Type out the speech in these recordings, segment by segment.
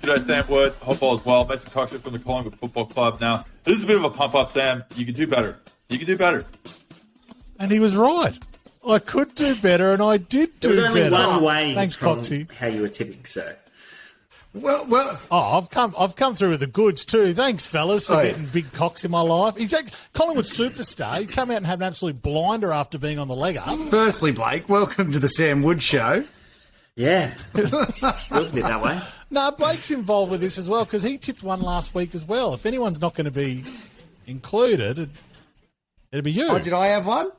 G'day, Sam Wood. Hope all is well. Mason Cox from the Collingwood Football Club. Now, this is a bit of a pump-up, Sam. You can do better. You can do better. And he was right. I could do better, and I did do better. There was only one way. Thanks, from Coxie. how you were tipping, so. Well. Oh, I've come through with the goods too. Thanks, fellas, for getting big Cox in my life. He's a Collingwood superstar. He come out and have an absolute blinder after being on the leg up. Firstly, Blake, welcome to the Sam Wood Show. Yeah. Feels a bit that way. No, Blake's involved with this as well because he tipped one last week as well. If anyone's not going to be included, it'd be you. Oh, did I have one?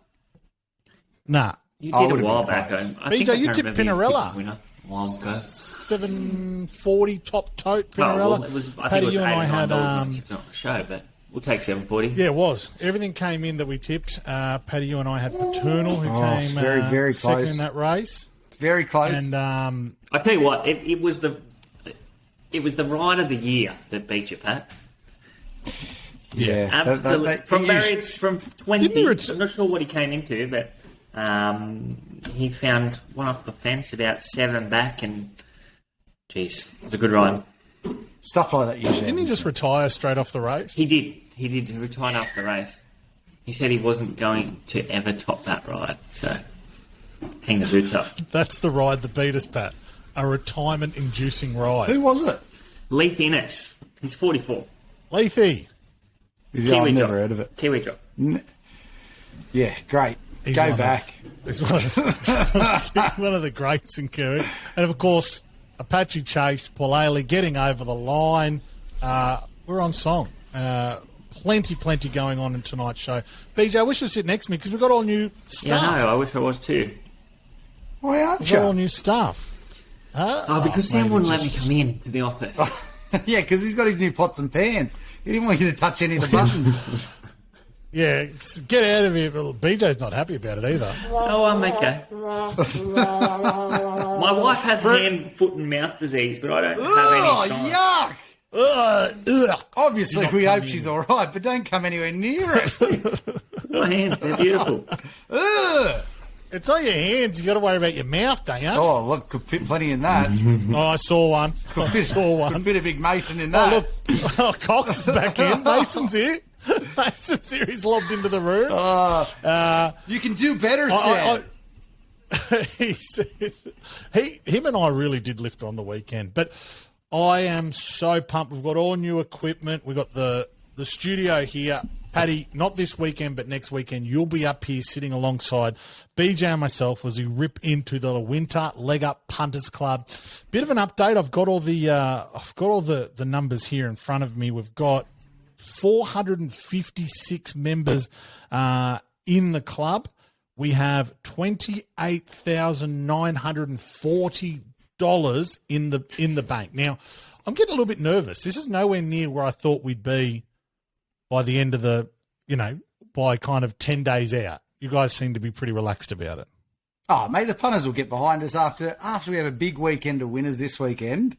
Nah. You did a while back. BJ, you tipped Pinarella. A while ago. 740 top tote Pinarella. Well, it was, I Paddy, think it was you and I had on the show, but we'll take 740. Yeah, it was. Everything came in that we tipped. Paddy, you and I had Paternal, who came very second close in that race. Very close. And I tell you what, it was the ride of the year that beat you, Pat. Yeah, Absolutely. From 20, I'm not sure what he came into, but he found one off the fence about 7 back, and geez, it was a good ride. Stuff like that usually. Didn't he just retire straight off the race? He did. He retired after the race. He said he wasn't going to ever top that ride, so hang the boots up. That's the ride that beat us, Pat. A retirement-inducing ride. Who was it? Leaf Innes. He's 44. Leafy. I've never heard of it. Kiwi job. Yeah, great. Go back. He's one of the greats in Kiwi. And, of course, Apache Chase, Paul Ailey getting over the line. We're on song. Plenty going on in tonight's show. BJ, I wish you would sit next to me because we've got all new stuff. Yeah, I know. I wish I was too. Why aren't We've you? got all new stuff. Because Sam wouldn't let me come in to the office. Yeah, because he's got his new pots and pans. He didn't want you to touch any of the buttons. Yeah, get out of here. But BJ's not happy about it either. Oh, I'm okay. My wife has hand, foot and mouth disease, but I don't have any signs. Yuck! Obviously, we hope she's all right, but don't come anywhere near us. My hands, they're beautiful. It's not your hands. You got to worry about your mouth, don't you? Oh, look, could fit plenty in that. Oh, I saw one. Could fit a big Mason in that. Oh, look. Oh, Cox is back in. Mason's here. Mason's here. He's lobbed into the room. You can do better, Sam. Him and I really did lift on the weekend. But I am so pumped. We've got all new equipment. We've got the studio here. Paddy, not this weekend, but next weekend, you'll be up here sitting alongside BJ and myself as we rip into the Winter Leg Up Punters Club. Bit of an update. I've got all the numbers here in front of me. We've got 456 members in the club. We have $28,940 in the bank. Now, I'm getting a little bit nervous. This is nowhere near where I thought we'd be by the end of by kind of 10 days out. You guys seem to be pretty relaxed about it. Oh, mate, the punters will get behind us after we have a big weekend of winners this weekend.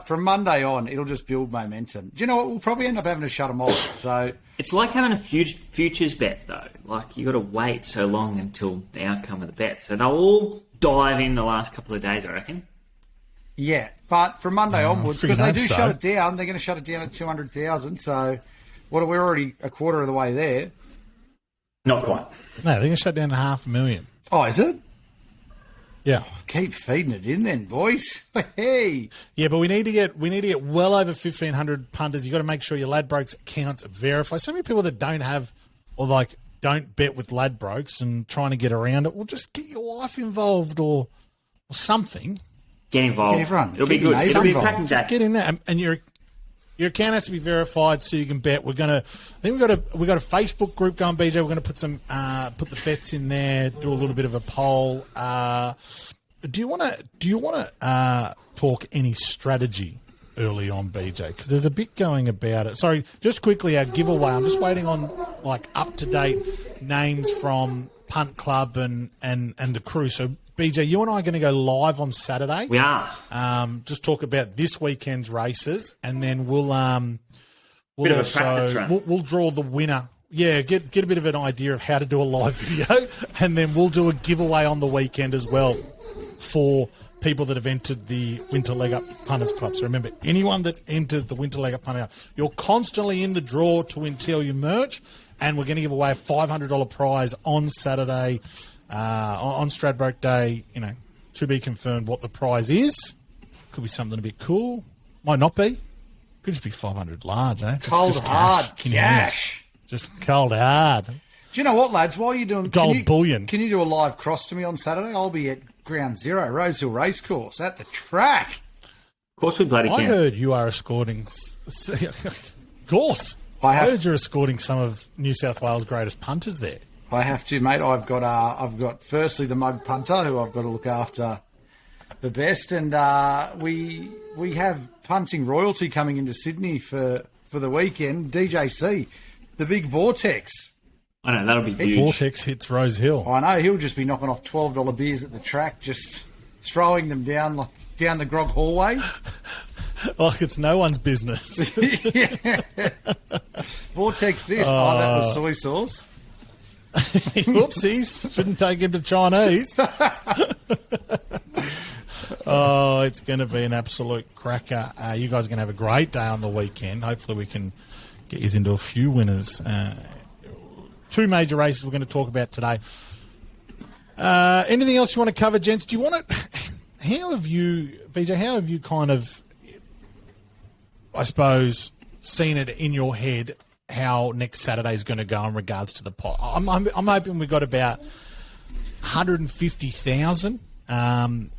From Monday on, it'll just build momentum. Do you know what? We'll probably end up having to shut them off. So it's like having a futures bet, though. Like, you got to wait so long until the outcome of the bet. So they'll all dive in the last couple of days, I reckon. Yeah, but from Monday onwards, because they do shut it down, they're going to shut it down at 200,000. So we're already a quarter of the way there. Not quite. No, they're going to shut down to 500,000. Oh, is it? Yeah. Keep feeding it in then, boys. Hey. Yeah, but we need to get well over 1,500 punters. You got to make sure your Ladbrokes accounts verify. So many people that don't have or don't bet with Ladbrokes and trying to get around it. Well, just get your wife involved or something. Get involved. Get everyone. It'll be good. It'll be a cracking Just get in there, and your account has to be verified so you can bet. I think we've got a Facebook group going, BJ. We're going to put put the bets in there, do a little bit of a poll. Do you want to talk any strategy early on, BJ? Because there's a bit going about it. Sorry, just quickly, our giveaway. I'm just waiting on up to date names from Punt Club and the crew. So BJ, you and I are going to go live on Saturday. We are. Just talk about this weekend's races, and then we'll bit of a practice run. We'll draw the winner. Yeah, get a bit of an idea of how to do a live video, and then we'll do a giveaway on the weekend as well for people that have entered the Winter Leg Up Punters Club. So remember, anyone that enters the Winter Leg Up Punters Club, you're constantly in the draw to win TLU merch, and we're going to give away a $500 prize on Saturday, on Stradbroke Day. You know, to be confirmed what the prize is. Could be something a bit cool. Might not be. Could just be 500 large, eh? Cold just hard cash. Just cold hard. Do you know what, lads? While you're doing Gold bullion. Can you do a live cross to me on Saturday? I'll be at Ground Zero, Rosehill Racecourse, at the track. Of course we bloody can. I heard you are escorting... Gorse. I heard you're escorting some of New South Wales' greatest punters there. I have to, mate. I've got firstly the mug punter, who I've got to look after the best, and we have punting royalty coming into Sydney for the weekend. DJC, the big Vortex. I know, that'll be huge. Vortex hits Rose Hill. I know, he'll just be knocking off $12 beers at the track, just throwing them down down the grog hallway. Like it's no one's business. Yeah. Vortex this. Oh, that was soy sauce. Whoopsies. Shouldn't take him to Chinese. Oh, it's going to be an absolute cracker. You guys are going to have a great day on the weekend. Hopefully we can get you into a few winners. Two major races we're going to talk about today. Anything else you want to cover, gents? Do you want to... How have you, BJ, kind of, I suppose, seen it in your head how next Saturday is going to go in regards to the pot? I'm hoping we've got about 150,000. I'm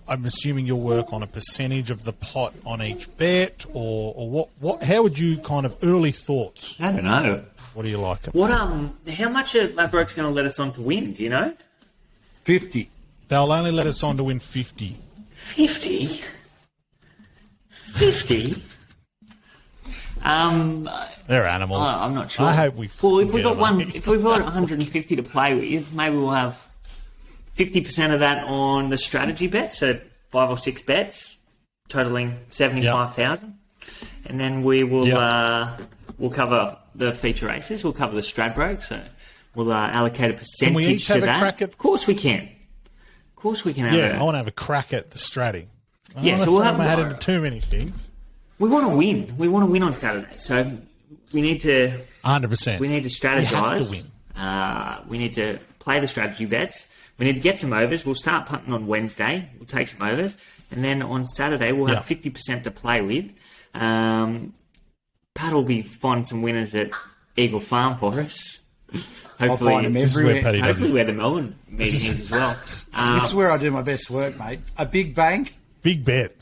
assuming you'll work on a percentage of the pot on each bet, or what? How would you kind of early thoughts? I don't know. What do you like? What how much are Ladbrokes going to let us on to win? Do you know? 50. They'll only let us on to win 50. 50? 50? They're animals. I'm not sure. I hope we. Well, if we've got 150 to play with, maybe we'll have 50% of that on the strategy bet, so 5 or 6 bets, totaling 75,000, and then we will we'll cover the feature races. We'll cover the Stradbroke, so we'll allocate a percentage Can we each have to that. A crack at... Of course we can. Of course we can. I want to have a crack at the Straddie. So we'll have my head into too many things. We want to win. We want to win on Saturday, so we need to 100%. We need to strategize. We have to win. We need to play the strategy bets. We need to get some overs. We'll start punting on Wednesday. We'll take some overs. And then on Saturday, we'll have 50% to play with. Pat will be finding some winners at Eagle Farm for us. I'll find them everywhere. Hopefully where the Melbourne meeting is as well. This is where I do my best work, mate. A big bank. Big bet.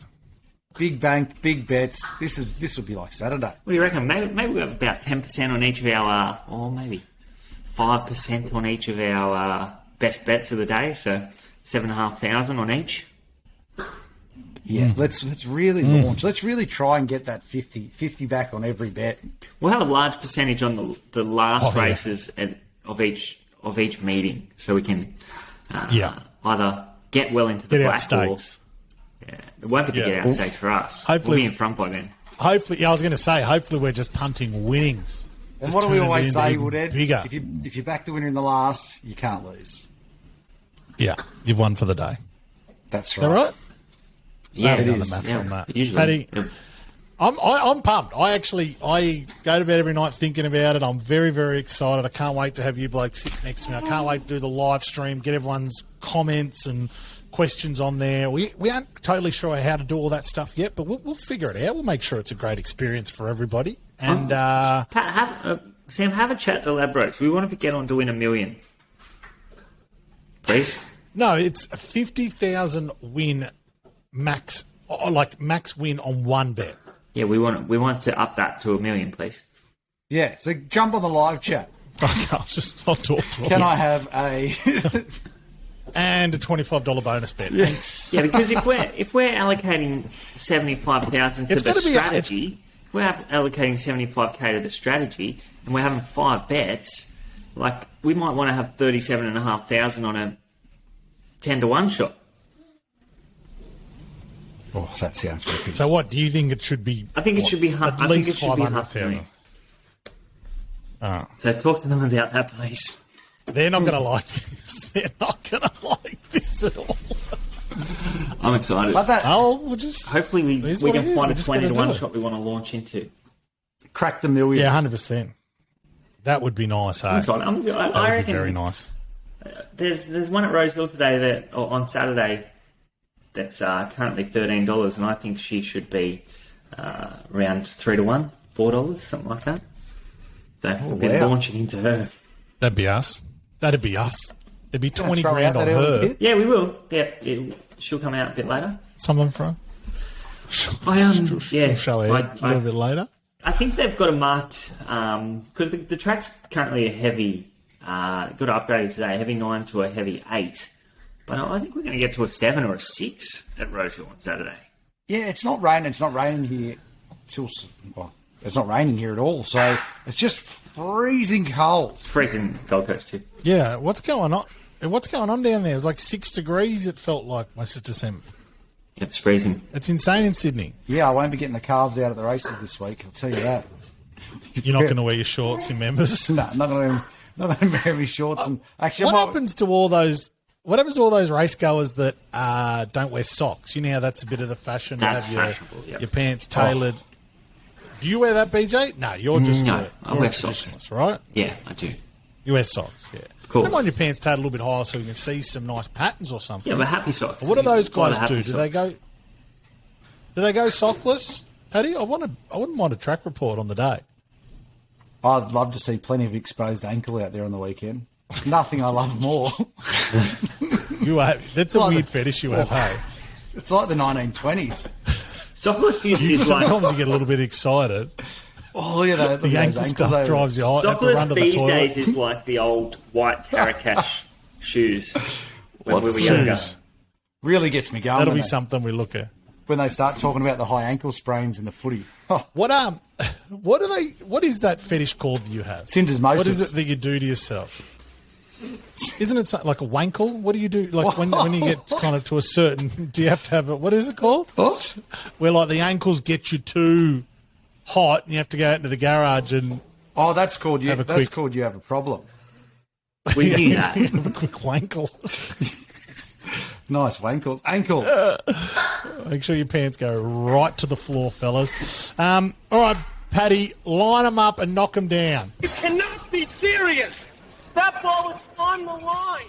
Big bank, big bets. This will be like Saturday. What do you reckon? Maybe we have about 10% on each of our... or maybe 5% on each of our... best bets of the day, so 7,500 on each. Yeah, let's really launch. Let's really try and get that 50 back on every bet. We'll have a large percentage on the last races of each meeting, so we can either get well into the black or it won't be the get out stakes for us. Hopefully, we'll be in front by then. Hopefully, I was going to say, hopefully we're just punting winnings. And what do we always say, Woodhead? Bigger. If you back the winner in the last, you can't lose. Yeah, you've won for the day. That's right. Is that right? Yeah, it is. On that. Usually, Paddy, I'm pumped. I go to bed every night thinking about it. I'm very, very excited. I can't wait to have you blokes sit next to me. I can't wait to do the live stream, get everyone's comments and questions on there. We aren't totally sure how to do all that stuff yet, but we'll figure it out. We'll make sure it's a great experience for everybody. And Pat, Sam, have a chat to Ladbrokes. We want to get on to win $1 million. Please? No, it's a 50,000 win max, like max win on one bet. Yeah, we want to up that to $1 million, please. Yeah, so jump on the live chat. Okay, I'll talk to Can I have a and a $25 bonus bet? Yeah. Thanks. Yeah, because if we're allocating 75,000 to the strategy, if we're allocating 75k to the strategy, and we're having 5 bets, like we might want to have 37,500 on a 10-to-1 shot. Oh, that sounds wicked. So, what do you think it should be? I think it should be at least 500,000. So talk to them about that, please. They're not going to like this. They're not going to like this at all. I'm excited. But that we'll just Hopefully we It is what it can is. find We're a just 20 to gonna 1 do it. shot we want to launch into. crack the million. Yeah, 100%. That would be nice, I'm eh? excited. That I would be reckon very nice. there's one at Rosehill today or on Saturday that's currently $13, and I think she should be around 3 to 1, $4, something like that. So we'll be wow. launching into her. That'd be us. That'd be us. There'd be 20 throw grand out on that early her. kid. Yeah, we will. Yeah, she'll come out a bit later. Something from. Yeah, We'll show it a little bit later. I think they've got a marked because the track's currently a heavy. Got to upgrade it today, heavy 9 to a heavy 8. But I think we're going to get to a 7 or a 6 at Rosehill on Saturday. Yeah, it's not raining. It's not raining here it's not raining here at all. So it's just freezing cold. It's freezing Gold Coast too. Yeah, what's going on? What's going on down there? It was like 6 degrees, it felt like, my sister sent me. It's freezing. It's insane in Sydney. Yeah, I won't be getting the calves out at the races this week. I'll tell you that. You're not going to wear your shorts in members? No, I'm not going to wear my shorts. And actually, What happens to all those... What happens to all those race goers that don't wear socks? You know how that's a bit of the fashion to That's have fashionable, yep. your pants tailored. Do you wear that, BJ? No, you're just No, I you're wear a socks. traditionalist, right? Yeah, I do. You wear socks, yeah. course. Don't mind your pants tailored a little bit higher so you can see some nice patterns or something. Yeah, but happy socks. What do those Quite a guys happy do? socks. Do they go sockless? Paddy, I wouldn't mind a track report on the day. I'd love to see plenty of exposed ankle out there on the weekend. Nothing I love more. That's a weird fetish you have, hey? It's like the 1920s. Sockless is like Sometimes you get a little bit excited. Oh, look at that. The ankle stuff drives you hot. Have to run sockless to the these toilet. days is like the old white Tarakash shoes when we were What's younger. shoes? Really gets me going. That'll when be they- something we look at. when they start talking about the high ankle sprains in the footy. Oh, What what is that fetish called you have? Syndesmosis. What is it that you do to yourself? Isn't it something like a wankle? What do you do? Like when you get kind of to a certain, do you have to have what is it called? what? Where like the ankles get you too hot and you have to go out into the garage and Oh, that's called you. Have a That's quick- called you have a problem. We knew that. have a quick wankle. Nice wankles. Ankles. Make sure your pants go right to the floor, fellas. All right, Paddy, line them up and knock them down. You cannot be serious. That ball is on the line.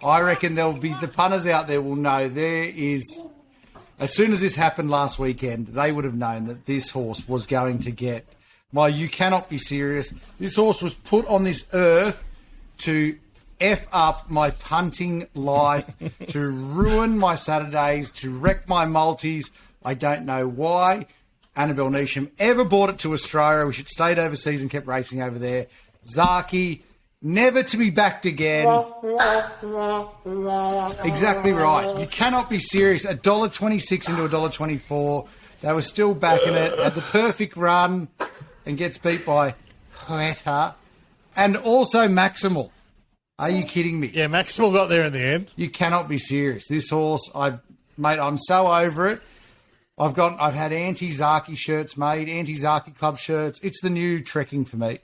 I reckon there'll be the punters out there will know there is. As soon as this happened last weekend, they would have known that this horse was going to get. Well, you cannot be serious. This horse was put on this earth to F up my punting life, to ruin my Saturdays, to wreck my multis. I don't know why Annabelle Neesham ever brought it to Australia. We should stayed overseas and kept racing over there. Zaki, never to be backed again. Exactly right. You cannot be serious. $1.26 into $1.24. They were still backing it. Had the perfect run and gets beat by Huerta. And also Maximal. Are you kidding me? Yeah, Maximal got there in the end. You cannot be serious. This horse, mate, I'm so over it. I've had anti-Zaki shirts made, anti-Zaki club shirts. It's the new trekking for me.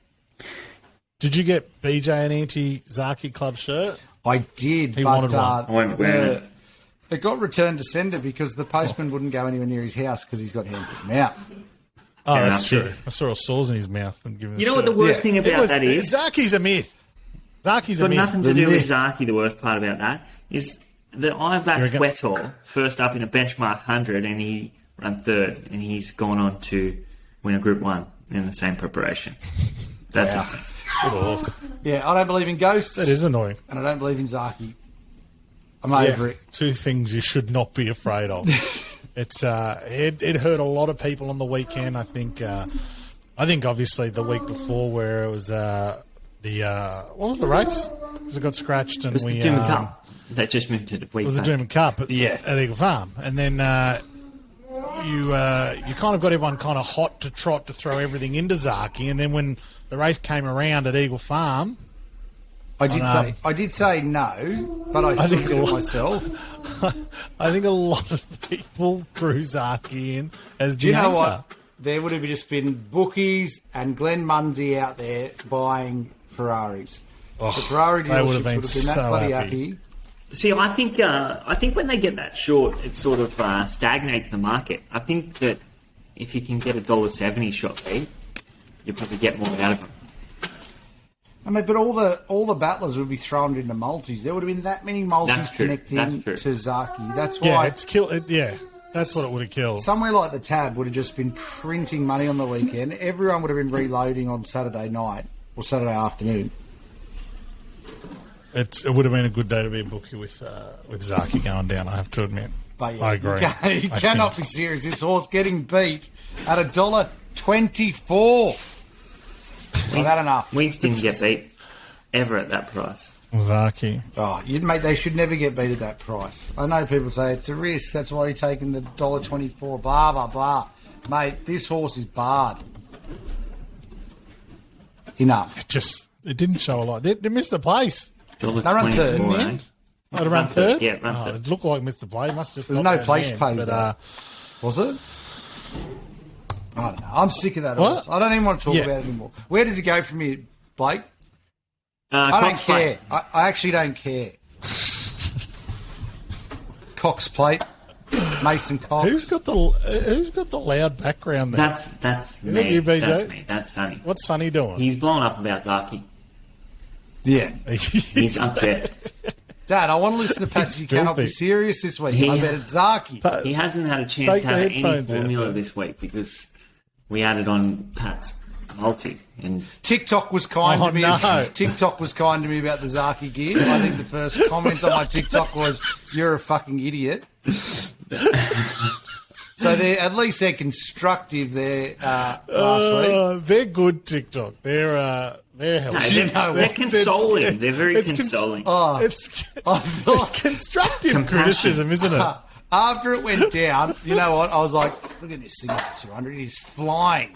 Did you get BJ an anti-Zaki club shirt? I did, He but wanted one. I won't wear it. it got returned to sender because the postman wouldn't go anywhere near his house because he's got hands in the mouth. Oh, Fair that's enough, true. I saw a sores in his mouth and given. You know what the worst thing about that is? Zaki's a myth. Zaki's It's a got myth. nothing to The do with myth. Zaki. The worst part about that is that I backed You reckon- Wetor first up in a benchmark 100 and he ran third and he's gone on to win a Group 1 in the same preparation. That's Wow. nothing. Good horse. Yeah, I don't believe in ghosts. That is annoying. And I don't believe in Zaki. I'm over it. Two things you should not be afraid of. It's it hurt a lot of people on the weekend. I think obviously the week before where it was what was the race? Because it got scratched and It was we the Doomben Cup. They just moved to the week it was the back. Doomben Cup at, Yeah. at Eagle Farm, and then you kind of got everyone kind of hot to trot to throw everything into Zaki, and then when the race came around at Eagle Farm, I did say no, but I still think did a it lot- myself. I think a lot of people threw Zaki in as the Do you know anchor. what? There would have just been bookies and Glenn Munsey out there buying Ferraris. Oh, The Ferrari they would dealerships have been would have been that so bloody happy. happy. See, I think when they get that short, it sort of stagnates the market. I think that if you can get $1.70 shot beat, you probably get more out of them. I mean, but all the battlers would be thrown into multis. There would have been that many multis connecting to Zaki. That's why. Yeah, it's killed. Yeah, that's what it would have killed. Somewhere like the Tab would have just been printing money on the weekend. Everyone would have been reloading on Saturday night or Saturday afternoon. It would have been a good day to be a bookie with Zaki going down, I have to admit. But yeah, I agree. You cannot be serious. This horse getting beat at $1.24. I've had enough. Winks didn't get beat ever at that price. Zaki. Oh, mate, they should never get beat at that price. I know people say it's a risk. That's why you're taking the $1.24. Blah blah blah. Mate, this horse is barred. Enough. It didn't show a lot. They missed the place. They run third in the end. Oh, to run third? Yeah, run third. It looked like missed the play. Must just There's no place pays there. Was it? I don't know. I'm sick of that horse. I don't even want to talk about it anymore. Where does he go from here, Blake? I don't care. I actually don't care. Cox plate. Mason Cox. Who's got the loud background there? That's Is me. that you, BJ? That's me. That's Sonny. What's Sonny doing? He's blown up about Zaki. Yeah. He's upset. Dad, I want to listen to Patsy. You cannot be serious this week. I bet it's Zaki. He hasn't had a chance to have any formula this week because we added on Pat's multi. And TikTok was kind to me. No. TikTok was kind to me about the Zaki gear. I think the first comment on my TikTok was, "You're a fucking idiot." So at least they're constructive there last week. They're good TikTok. They're helpful. They're consoling. They're very consoling. It's constructive criticism, isn't it? After it went down, you know what? I was like, look at this thing at 200. He's flying.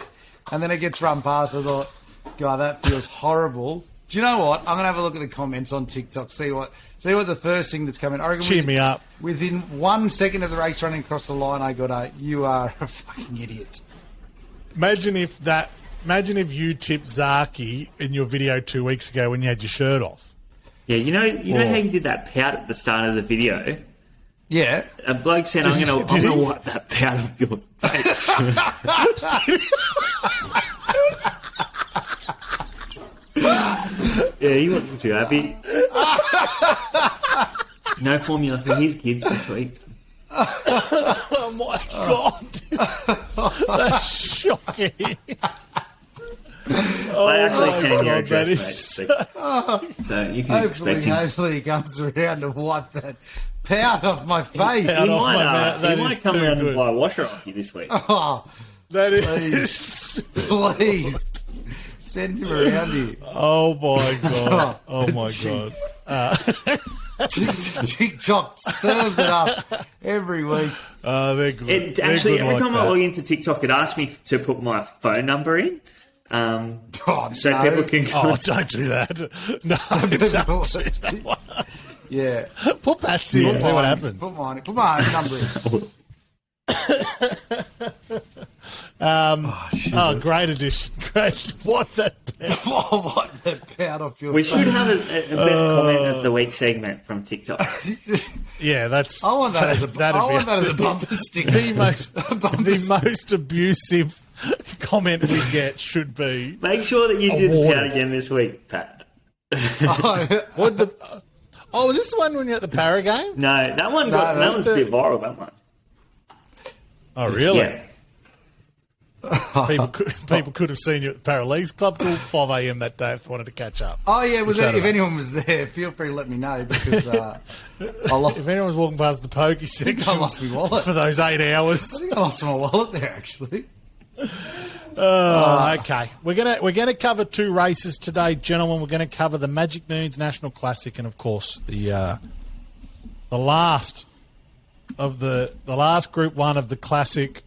And then it gets run past. I thought, God, that feels horrible. Do you know what? I'm going to have a look at the comments on TikTok, see what the first thing that's coming. I reckon Cheer me up. Within 1 second of the race running across the line, I got you are a fucking idiot. Imagine if you tipped Zaki in your video 2 weeks ago when you had your shirt off. Yeah, you know how you did that pout at the start of the video? Yeah. A bloke said, I'm going to wipe that pout off your face. Yeah, he wasn't too happy. No formula for his kids this week. Oh my God. That's shocking. I actually sent him your address, mate. So you can expect him. Hopefully he comes around to wipe that pout off my face. He might come around and buy a washer off you this week. Oh, that is... Please. Send him around here. Oh my God. Oh my God. TikTok serves it up every week. They're good. Actually, good every like time that. I log into TikTok, it asks me to put my phone number in. So people can go. Oh, don't do that. No, don't do that one. Yeah. Put Patsy in, see what happens. Put my number in. Great addition. Great. What's that? Wipe that pout off your We face. should have a best comment of the week segment from TikTok. Yeah, that's. I want that as a bumper sticker. The most abusive comment we get should be. Make sure that you do the awarded. pout again this week, Pat. What the? Oh, was this the one when you're at the Para game? No, that one that was a bit viral. That one. Oh, really? Yeah. People could have seen you at the Para Leagues Club till 5 a.m. that day if they wanted to catch up. Oh, yeah. If anyone was there, feel free to let me know because If anyone was walking past the pokey section I lost my wallet. for those 8 hours. I think I lost my wallet there, actually. Okay. We're gonna cover 2 races today, gentlemen. We're gonna cover the Magic Moons National Classic and of course the last Group 1 of the classic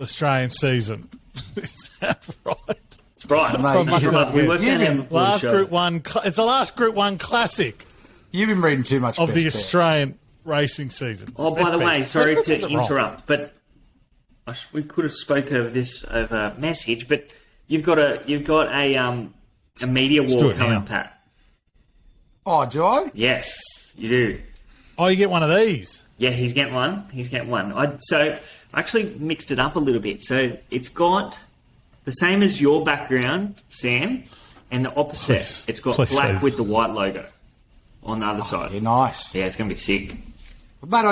Australian season. Is that right? That's right. We worked that out before the show. Group 1 it's the last Group 1 classic You've been reading too much of the Best Bet. Australian racing season. Oh, by Best the way, bets. sorry Best to bets isn't wrong. interrupt, but we could have spoke over this over message, but you've got a media do war it coming, now. Pat. Oh, do I? Yes, you do. Oh, you get one of these. Yeah, he's getting one. So I actually mixed it up a little bit. So it's got the same as your background, Sam, and the opposite. It's got black with the white logo on the other side. Yeah, nice. Yeah, it's going to be sick. Mate,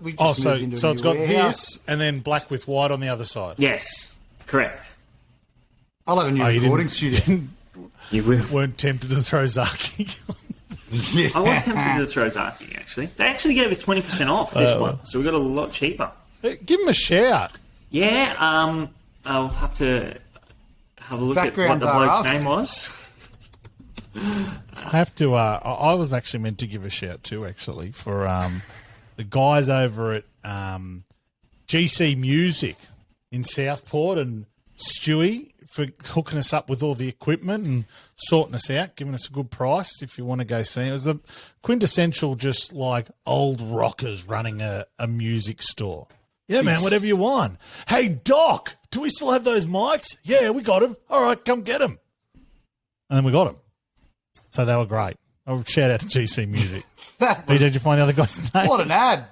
we just moved into so a it's new got warehouse. this and then black with white on the other side. Yes, correct. I'll have a new You recording studio. You will. Weren't tempted to throw Zaki. Yeah. I was tempted to throw Zaki, actually. They actually gave us 20% off this one, so we got a lot cheaper. Give him a shout. Yeah, I'll have to have a look Backgrounds at what the are bloke's us. name was. I have to. I was actually meant to give a shout too, actually, for the guys over at GC Music in Southport and Stewie for hooking us up with all the equipment and sorting us out, giving us a good price if you want to go see it. It was the quintessential, just like old rockers running a music store. Yeah, man, whatever you want. Hey, Doc, do we still have those mics? Yeah, we got them. All right, come get them. And then we got them. So they were great. I'll shout out to GC Music. BJ, did you find the other guy's name? What an ad.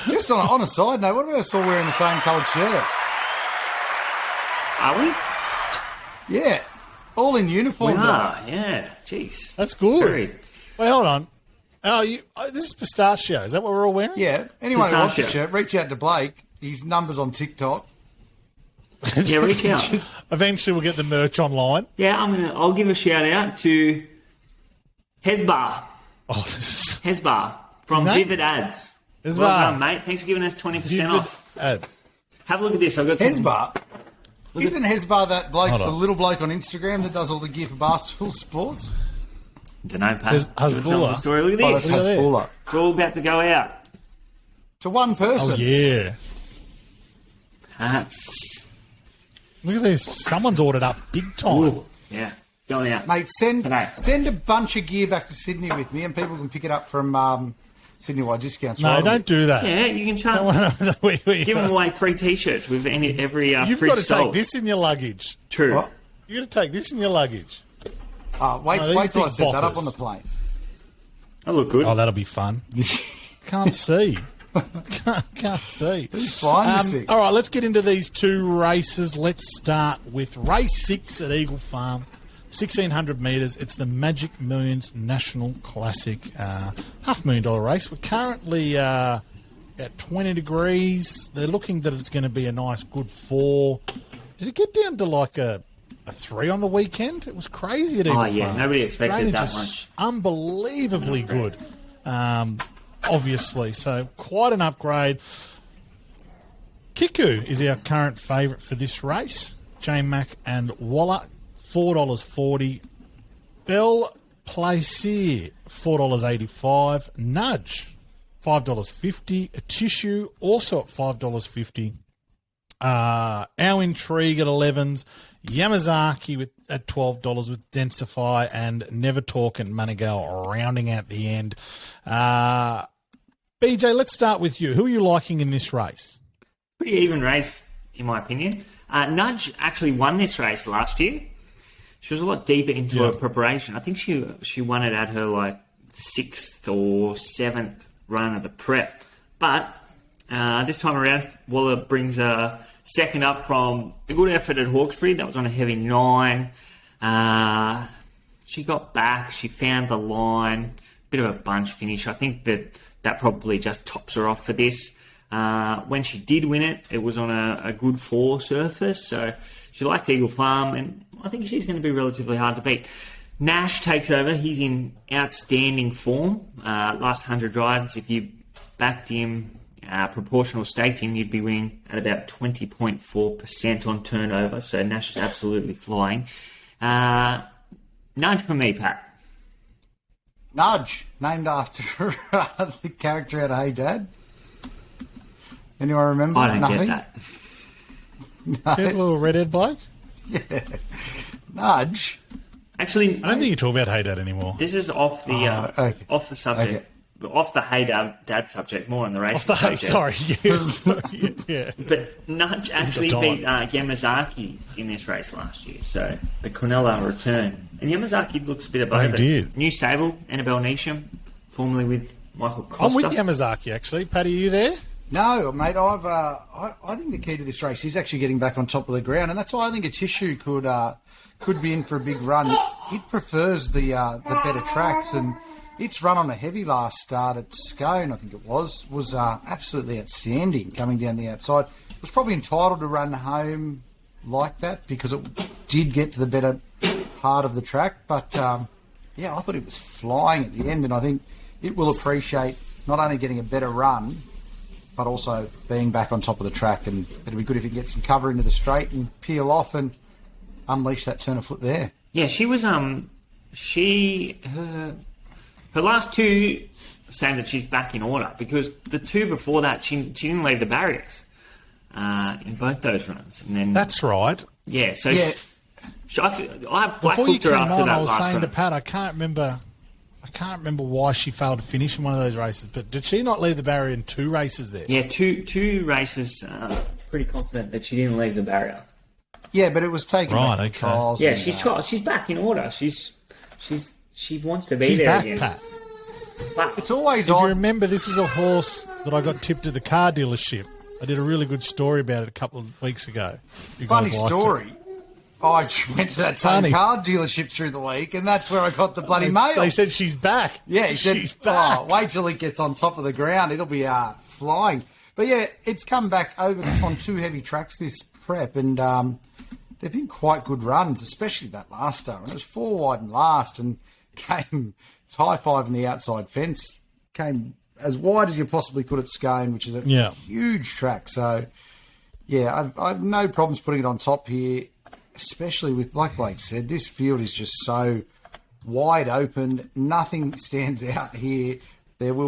Just on a side note, what about us all wearing the same coloured shirt? Are we? Yeah. All in uniform. We though. are, yeah. Jeez. That's good. Very. Wait, hold on. This is pistachio. Is that what we're all wearing? Yeah. Anyone who wants the Pistachio. shirt, reach out to Blake. His number's on TikTok. Yeah, reach out. Eventually, we'll get the merch online. Yeah, I'll give a shout out to Hezbar. Oh, this is Hezbar from His name? Vivid Ads. Hezbar. Well done, mate. Thanks for giving us 20% off. ads. Have a look at this. I've got some. Hezbar. Isn't Hezbar that bloke, Hold on. the little bloke on Instagram that does all the gear for basketball sports? Don't know, Pat. Hezbollah. The story. Look Oh, at that's this. Look at that. Hezbollah. It's all about to go out. To one person. Oh, yeah. That's Look at this. Someone's ordered up big time. yeah, going out. Mate, Today. send a bunch of gear back to Sydney with me and people can pick it up from Sydney-wide discounts. No, right? don't do that. Yeah, you can charge. Give Give them away free T-shirts with every You've fridge got to sold. take this in your luggage. True. What? You've got to take this in your luggage. Wait No, these till I big set that up boppers. on the plane. I look good. Oh, that'll be fun. Can't see. Can't see. Who's flying this thing? All right, let's get into these two races. Let's start with race 6 at Eagle Farm, 1,600 metres. It's the Magic Millions National Classic, $500,000 race. We're currently at 20 degrees. They're looking that it's going to be a nice, good 4. Did it get down to like a 3 on the weekend? It was crazy at Eagle Farm. yeah, nobody expected Drainage that is much. Unbelievably good. Obviously, so quite an upgrade. Kiku is our current favourite for this race. J-Mac and Waller, $4.40. Belle Plaisir, $4.85. Nudge, $5.50. A Tissue, also at $5.50. Our Intrigue at 11s. Yamazaki at $12 with Densify, and Never Talk and Manigal rounding out the end. BJ, let's start with you. Who are you liking in this race? Pretty even race, in my opinion. Nudge actually won this race last year. She was a lot deeper into her preparation. I think she won it at her like 6th or 7th run of the prep. But this time around, Waller brings a second up from a good effort at Hawkesbury. That was on a heavy 9. She got back. She found the line. Bit of a bunch finish. I think that probably just tops her off for this. When she did win it, it was on a good 4 surface. So she likes Eagle Farm, and I think she's going to be relatively hard to beat. Nash takes over. He's in outstanding form. Last 100 rides, if you backed him, proportional staked him, you'd be winning at about 20.4% on turnover. So Nash is absolutely flying. Nudge for me, Pat. Nudge, named after the character out of Hey Dad. Anyone remember? I don't Nothing? get that. That little redhead bloke? Nudge. Actually, I don't think you talk about Hey Dad anymore. this is off the okay. off the subject. Okay. Off the Hey Dad subject, more on the race Off the Hey, subject. sorry. Yeah. But Nudge actually time. beat Yamazaki in this race last year, so the Cornella return. And Yamazaki looks a bit above he it. did. New stable, Annabelle Neesham, formerly with Michael Costa. I'm with Yamazaki, actually. Paddy, are you there? No, mate. I think the key to this race is actually getting back on top of the ground, and that's why I think a Tissue could be in for a big run. It prefers the better tracks, and its run on a heavy last start at Scone, I think it was absolutely outstanding coming down the outside. It was probably entitled to run home like that because it did get to the better part of the track, but I thought it was flying at the end, and I think it will appreciate not only getting a better run, but also being back on top of the track, and it'll be good if you can get some cover into the straight and peel off and unleash that turn of foot there. Yeah, she was her last two saying that she's back in order, because the two before that she didn't leave the barriers in both those runs, and then That's right. yeah. So Yeah. I Before you blackbooked her came after on, that I was last saying run. to Pat, I can't remember why she failed to finish in one of those races. But did she not leave the barrier in 2 races there? Yeah, two races. Pretty confident that she didn't leave the barrier. Yeah, but it was taken Right, back to okay. trials. Yeah, and, she's back in order. She wants to be She's there back, again. Pat. But It's always If you odd. remember, this is a horse that I got tipped at the car dealership. I did a really good story about it a couple of weeks ago. You Funny guys liked story. I went to that same Funny. car dealership through the week, and that's where I got the bloody it. mail. They said she's back. Yeah, he said, she's back. "Oh, wait till it gets on top of the ground. It'll be flying." But yeah, it's come back over on 2 heavy tracks this prep, and they've been quite good runs, especially that last start. And it was 4 wide and last, and came it's high five in the outside fence. Came as wide as you possibly could at Scone, which is a Yeah. huge track. So yeah, I've no problems putting it on top here, especially with, like Blake said, this field is just so wide open. Nothing stands out here.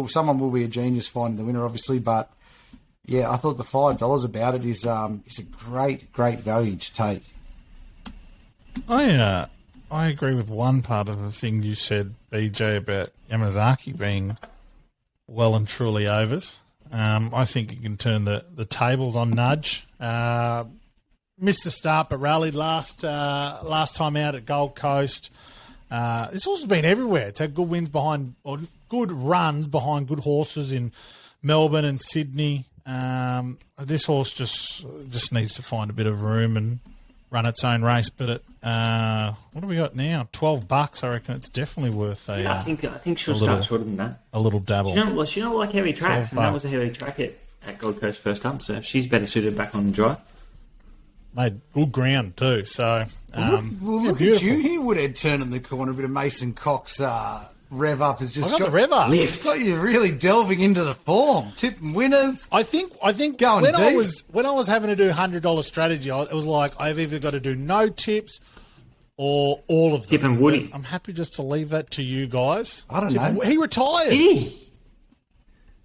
Someone will be a genius finding the winner, obviously, but yeah, I thought the $5 about it is a great value to take. I agree with one part of the thing you said, BJ, about Yamazaki being well and truly overs. I think you can turn the tables on Nudge. Missed the start, but rallied last time out at Gold Coast. This horse has been everywhere. It's had good wins behind, or good runs behind good horses in Melbourne and Sydney. This horse just needs to find a bit of room and run its own race. But what do we got now? $12. I reckon it's definitely worth a. I think she'll a little- start shorter than that. a little dabble. She don't like heavy tracks, and that was a $12. heavy track at Gold Coast first up. So she's better suited back on the dry. Made good ground too. So Look at beautiful. you here, Woodhead, turning the corner. A bit of Mason Cox rev up has just I got the rev up. It's got you really delving into the form, tipping winners. I think Going when I deep. was having to do $100 strategy, it was like I've either got to do no tips or all of them. Tip and Woody. I'm happy just to leave that to you guys. I don't Tip know. and- He retired. Did he?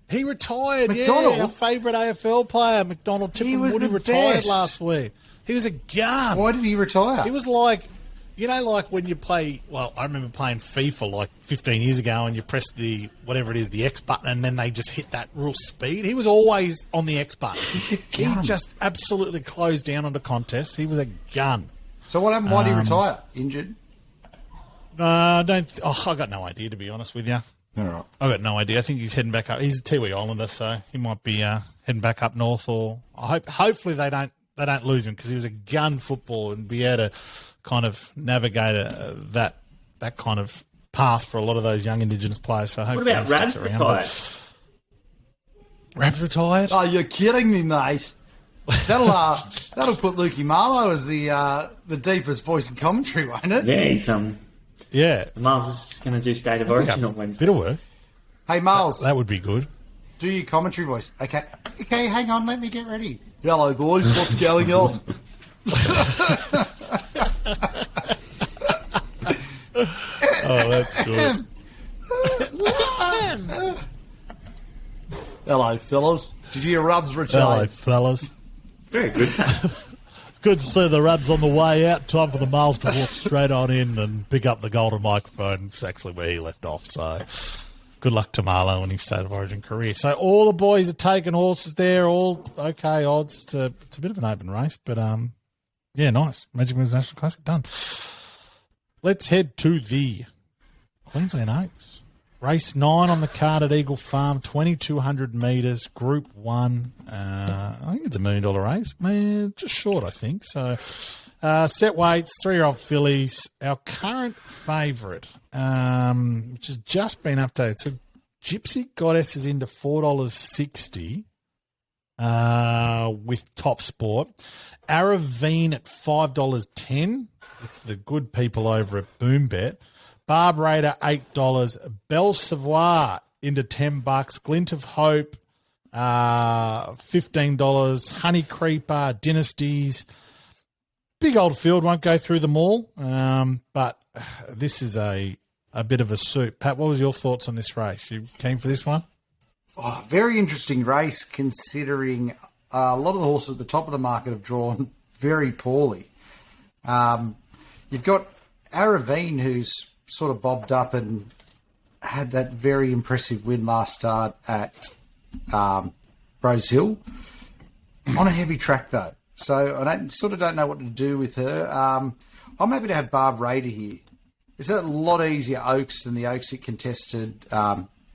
He retired. McDonald? Yeah, our favourite AFL player, McDonald. Tip He and was Woody the retired best. last week. He was a gun. Why did he retire? He was like, like when you play, well, I remember playing FIFA like 15 years ago and you press the, whatever it is, the X button, and then they just hit that real speed. He was always on the X button. He's a He gun. just absolutely closed down on the contest. He was a gun. So what happened? Why did he retire? Injured? I got no idea, to be honest with you. All right. I got no idea. I think he's heading back up. He's a Tiwi Islander, so he might be heading back up north. Or hopefully they don't lose him, because he was a gun footballer and be able to kind of navigate that kind of path for a lot of those young Indigenous players. So What hopefully about he sticks Rad around. retired? Rab's retired. Oh, you're kidding me, mate. That'll put Lukey Marlowe as the deepest voice in commentary, won't it? Yeah, he's Yeah, Miles is going to do State of Origin on Wednesday. bit of work. Hey, Miles, That would be good. do your commentary voice. Okay, hang on, let me get ready. Hello, boys. What's going on? Oh, that's good. Hello, fellas. Did you hear Rubs Hello, retired? fellas. Very good. Good to see the Ruds on the way out. Time for the Miles to walk straight on in and pick up the golden microphone. It's actually where he left off. So good luck to Marlo in his State of Origin career. So all the boys are taking horses there. All okay odds. It's a bit of an open race, but yeah, nice. Magic Moves National Classic done. Let's head to the Queensland Oaks. Race 9 on the card at Eagle Farm, 2,200 metres, Group 1. I think it's a $1 million race. Man, just short, I think. So, set weights, 3-year-old fillies. Our current favourite, which has just been updated. So, Gypsy Goddess is into $4.60 with Top Sport. Aravine at $5.10 with the good people over at Boombet. Barb Raider, $8. Belle Savoie into $10. Glint of Hope, $15. Honey Creeper, Dynasties. Big old field, won't go through them all. But this is a bit of a soup. Pat, what was your thoughts on this race? You keen for this one? Oh, very interesting race considering a lot of the horses at the top of the market have drawn very poorly. You've got Aravine, who's sort of bobbed up and had that very impressive win last start at Rose Hill on a heavy track, though. So I don't know what to do with her. I'm happy to have Barb Raider here. It's a lot easier Oaks than the Oaks it contested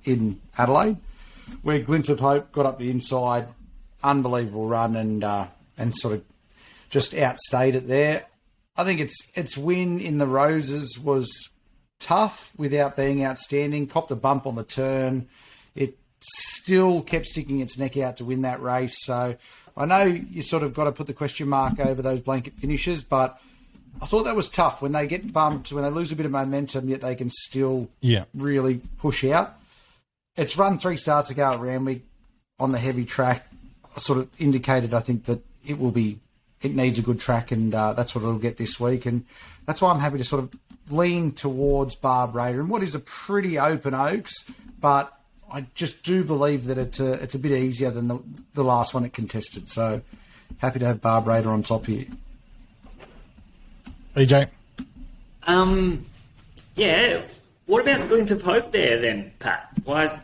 in Adelaide, where Glint of Hope got up the inside, unbelievable run, and sort of just outstayed it there. I think its win in the Roses was tough without being outstanding. Copped a bump on the turn. It still kept sticking its neck out to win that race. So I know you sort of got to put the question mark over those blanket finishes, but I thought that was tough when they get bumped, when they lose a bit of momentum, yet they can still really push out. It's run 3 starts ago at Randwick on the heavy track. I sort of indicated, I think, that it needs a good track, and that's what it'll get this week. And that's why I'm happy to sort of lean towards Barb Raider and what is a pretty open Oaks, but I just do believe that it's a bit easier than the last one it contested. So happy to have Barb Raider on top here. BJ? Yeah. What about Glint of Hope there then, Pat? Why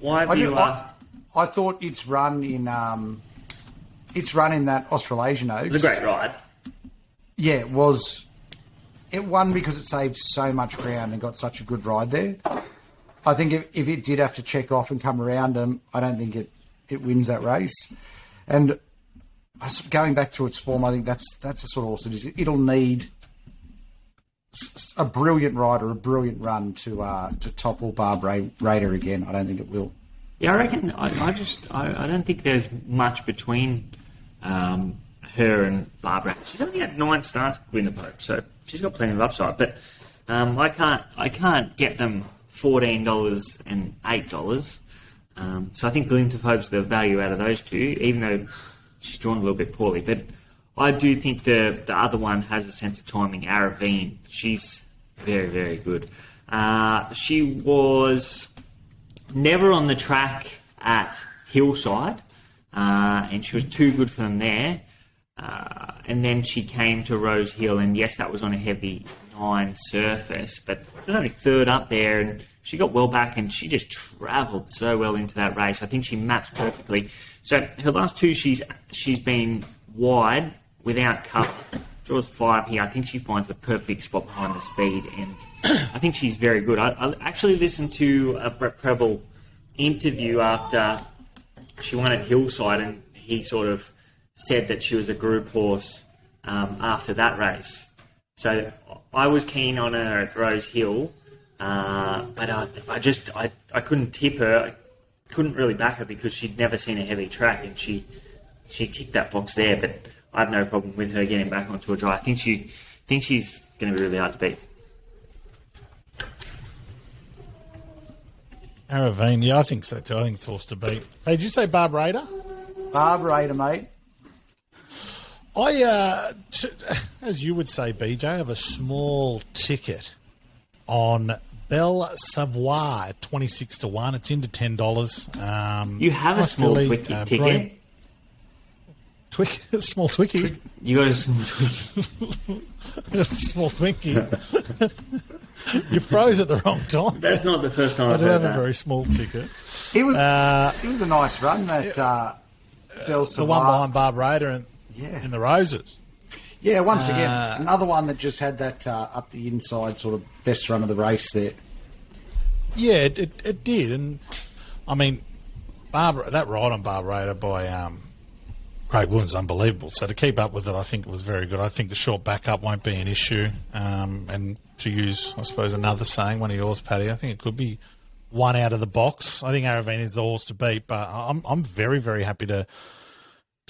have you... I thought its run in that Australasian Oaks... It was a great ride. Yeah, it was. It won because it saved so much ground and got such a good ride there. I think if it did have to check off and come around them, I don't think it wins that race. And going back to its form, I think that's the sort of horse it is. It'll need a brilliant rider, a brilliant run to topple Barb Raider again. I don't think it will. Yeah, I reckon. I don't think there's much between her and Barbara. She's only had 9 starts with Winter Pope, so she's got plenty of upside. But I can't get them $14 and $8. So I think Glint of Hope's the value out of those two, even though she's drawn a little bit poorly. But I do think the other one has a sense of timing. Aravine, she's very, very good. She was never on the track at Hillside, and she was too good for them there. And then she came to Rose Hill, and yes, that was on a heavy 9 surface, but she was only 3rd up there, and she got well back, and she just travelled so well into that race. I think she maps perfectly. So her last 2, she's been wide without cover. Draws 5 here. I think she finds the perfect spot behind the speed, and I think she's very good. I actually listened to a Brett Preble interview after she won at Hillside, and he sort of said that she was a group horse after that race. So I was keen on her at Rose Hill, but I couldn't tip her. I couldn't really back her because she'd never seen a heavy track, and she ticked that box there. But I have no problem with her getting back onto a dry. I think she's going to be really hard to beat. Aravine, yeah, I think so too. I think it's horse to beat. Hey, did you say Barb Raider? Barb Raider, mate. I, as you would say, BJ, I have a small ticket on Belle Savoie at 26-1. It's into $10. You have a small ticket? Small Twickie. You got a small Twickie. A small Twinkie. You froze at the wrong time. That's not the first time I've do heard have that. a very small ticket. It was a nice run, that Belle Savoie. The one behind Barb Raider in the Roses. Yeah, once again, another one that just had that up the inside sort of best run of the race there. Yeah, it did. And, I mean, that ride on Barbara by Craig Williams is unbelievable. So to keep up with it, I think it was very good. I think the short backup won't be an issue. And to use, I suppose, another saying, one of yours, Paddy, I think it could be one out of the box. I think Aravine is the horse to beat, but I'm very, very happy to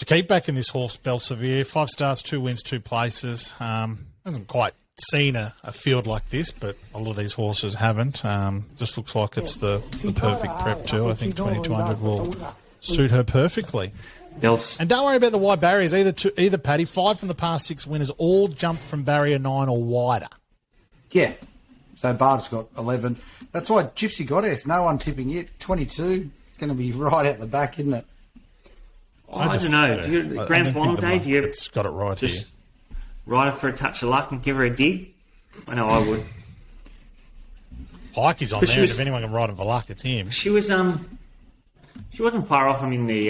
keep back in this horse, Belsevier. 5 starts, 2 wins, 2 places. Hasn't quite seen a field like this, but a lot of these horses haven't. Just looks like it's the perfect prep too. I think 2200 will suit her perfectly. And don't worry about the wide barriers either, Paddy. 5 from the past 6 winners all jumped from barrier 9 or wider. Yeah. So Barb's got 11. That's why Gypsy Goddess, no one tipping it. 22. It's going to be right out the back, isn't it? I don't know. Grand final day, do you It's got it right just here. ride her for a touch of luck and give her a dig? I know I would. Pike is on there, and if anyone can ride him for luck, it's him. She wasn't far off. I mean, the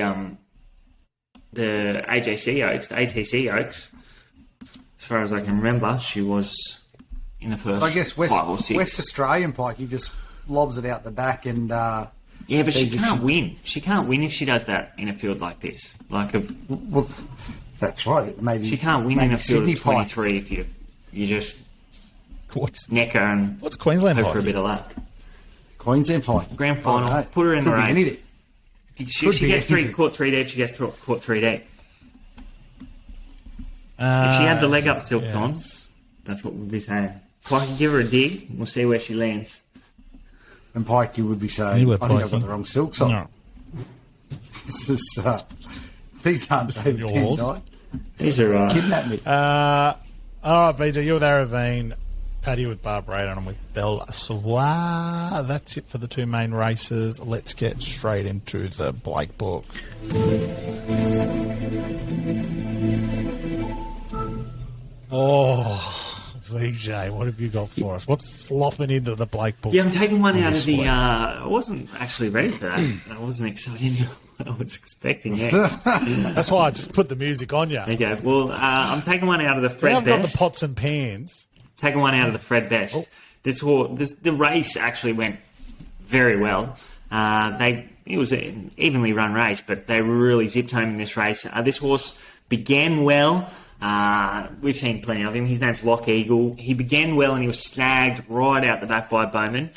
AJC Oaks, the ATC Oaks. As far as I can remember, she was in the first. I guess 5 or 6. West Australian Pike, he just lobs it out the back and. Yeah, but she can't win. She can't win if she does that in a field like this. Well, that's right. Maybe she can't win in a field Sydney of 23 if you just neck her and what's Queensland hope for a bit of luck. Queensland Pike. Grand final, put her in the race. If she gets caught 3 deep, she gets caught 3 deep. If she had the leg up silks on, that's what we'd be saying. If I can give her a dig, we'll see where she lands. And Pike, you would be saying, I think I've got the wrong silks on. No. These aren't David Nights. These are... Kidnap me. All right, BJ, you're with Aravine. Paddy with Barbara, and I'm with Belle Savoie. That's it for the 2 main races. Let's get straight into the Blake book. Oh... VJ, what have you got for us? What's flopping into the Blake book? Yeah, I'm taking one out of the... I wasn't actually ready for that. I wasn't excited. I was expecting next. That's why I just put the music on you. Okay, well, I'm taking one out of the Fred Best. I've got the pots and pans. Taking one out of the Fred Best. Oh. The race actually went very well. It was an evenly run race, but they really zipped home in this race. This horse began well. We've seen plenty of him. His name's Lock Eagle. He began well and he was snagged right out the back by Bowman.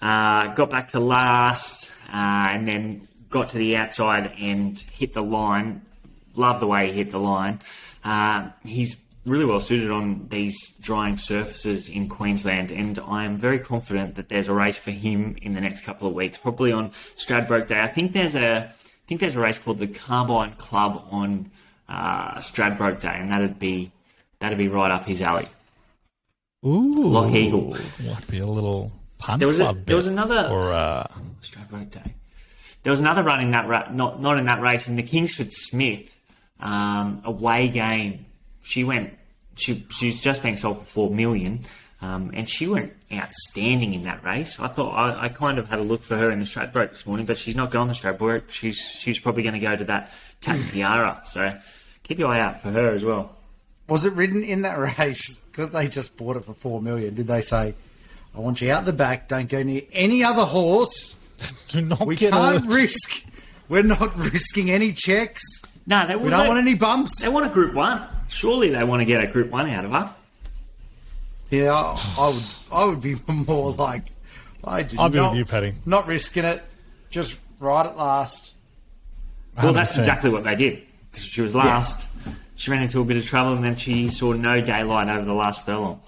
Got back to last and then got to the outside and hit the line. Love the way he hit the line. He's really well suited on these drying surfaces in Queensland, and I am very confident that there's a race for him in the next couple of weeks, probably on Stradbroke Day. I think there's a race called the Carbine Club on Stradbroke Day, and that'd be right up his alley. Ooh, Lock Eagle might be a little punt there was another or Stradbroke Day. There was another run in that not in that race in the Kingsford Smith away game. She's just been sold for 4 million, and she went outstanding in that race. I thought I kind of had a look for her in the Stradbroke this morning, but she's not going to Stradbroke. She's probably going to go to that Tats Tiara. So keep your eye out for her as well. Was it ridden in that race? Because they just bought it for 4 million. Did they say, I want you out the back, don't go near any other horse. Do not we can't risk. We're not risking any checks. No, we don't want any bumps. They want a Group 1. Surely they want to get a Group 1 out of her. Yeah, I would be more like, I'd be with you, Paddy. Not risking it. Just right at last. Well, 100%. That's exactly what they did. She was last. Yeah. She ran into a bit of trouble, and then she saw no daylight over the last furlong.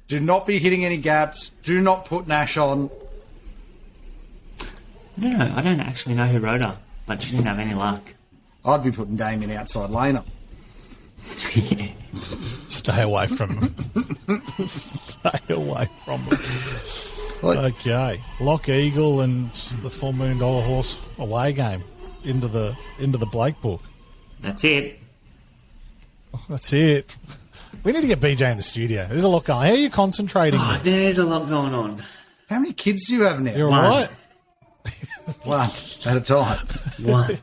Do not be hitting any gaps. Do not put Nash on. No, I don't actually know who rode her, but she didn't have any luck. I'd be putting Damien outside laner. Yeah. Stay away from him. Stay away from him. Okay. Lock Eagle and the $4 million horse away game into the Blake book. That's it. That's it. We need to get BJ in the studio. There's a lot going on. How are you concentrating? Oh, there's a lot going on. How many kids do you have now? You're right. One at a time. One.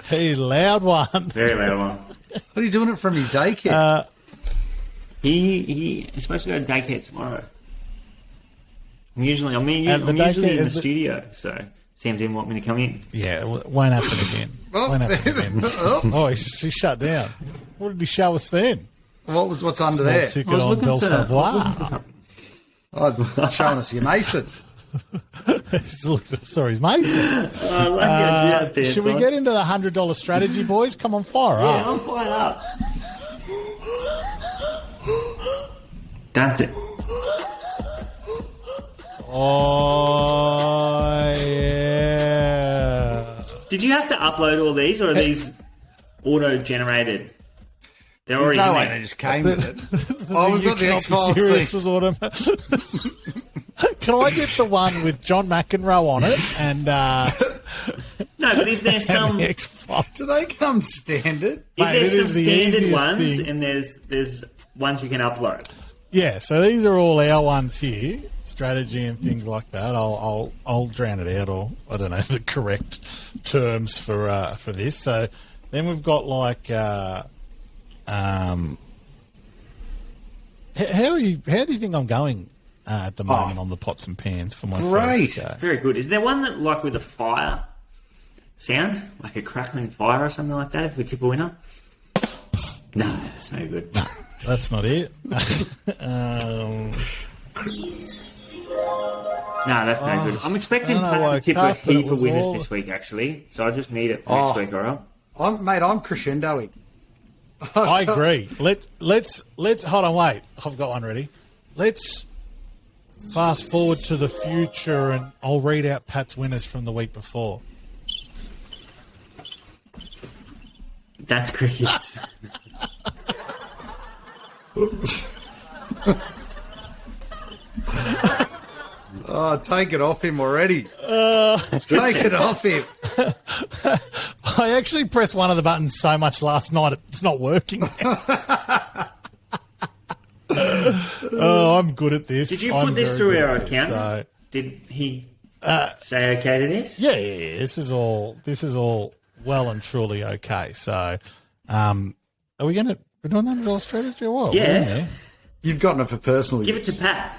Hey, loud one. Very loud one. What are you doing it from his daycare? He is supposed to go to daycare tomorrow. I'm usually in the studio, so Sam didn't want me to come in. Yeah, it won't happen again. Won't happen again. Oh, she shut down. What did he show us then? What's under there? Ticket on Belle Savoie. Oh, it's showing us your Mason. Sorry, it's Mason. Should we get into the $100 strategy, boys? Come on, fire up. Yeah, I'm fired up. That's it. Oh, yeah. Did you have to upload all these, or are these auto-generated? They're There's already no in way there. they just came with it. Oh, we've got the X-Files thing. Can I get the one with John McEnroe on it? And No, but is there some? the X-Files? Do they come standard? Is Mate, there it some is the standard easiest ones, thing. and there's ones you can upload? Yeah, so these are all our ones here, strategy and things like that. I'll drown it out, or I don't know the correct terms for this. So then we've got like, how do you think I'm going at the moment on the pots and pans for my Great. first go? Very good. Is there one that like with a fire sound, like a crackling fire or something like that? If we tip a winner, no, that's no good. That's not it. No, that's no good. I'm expecting I don't know Pat to tip why a heap it was of winners all- this week, actually. So I just need it for next week, all right? I'm crescendoing. I agree. Let's hold on. Wait, I've got one ready. Let's fast forward to the future, and I'll read out Pat's winners from the week before. That's cricket. Oh, take it off him already. Take it off him. I actually pressed one of the buttons so much last night it's not working. Oh, I'm good at this. Did you I'm put this very through good our at this, accountant? so- Did he say okay to this? Yeah. This is all well and truly okay. So, are we doing $100 strategy or what? Yeah. We're in there. You've gotten it for personal Give use. it to Pat.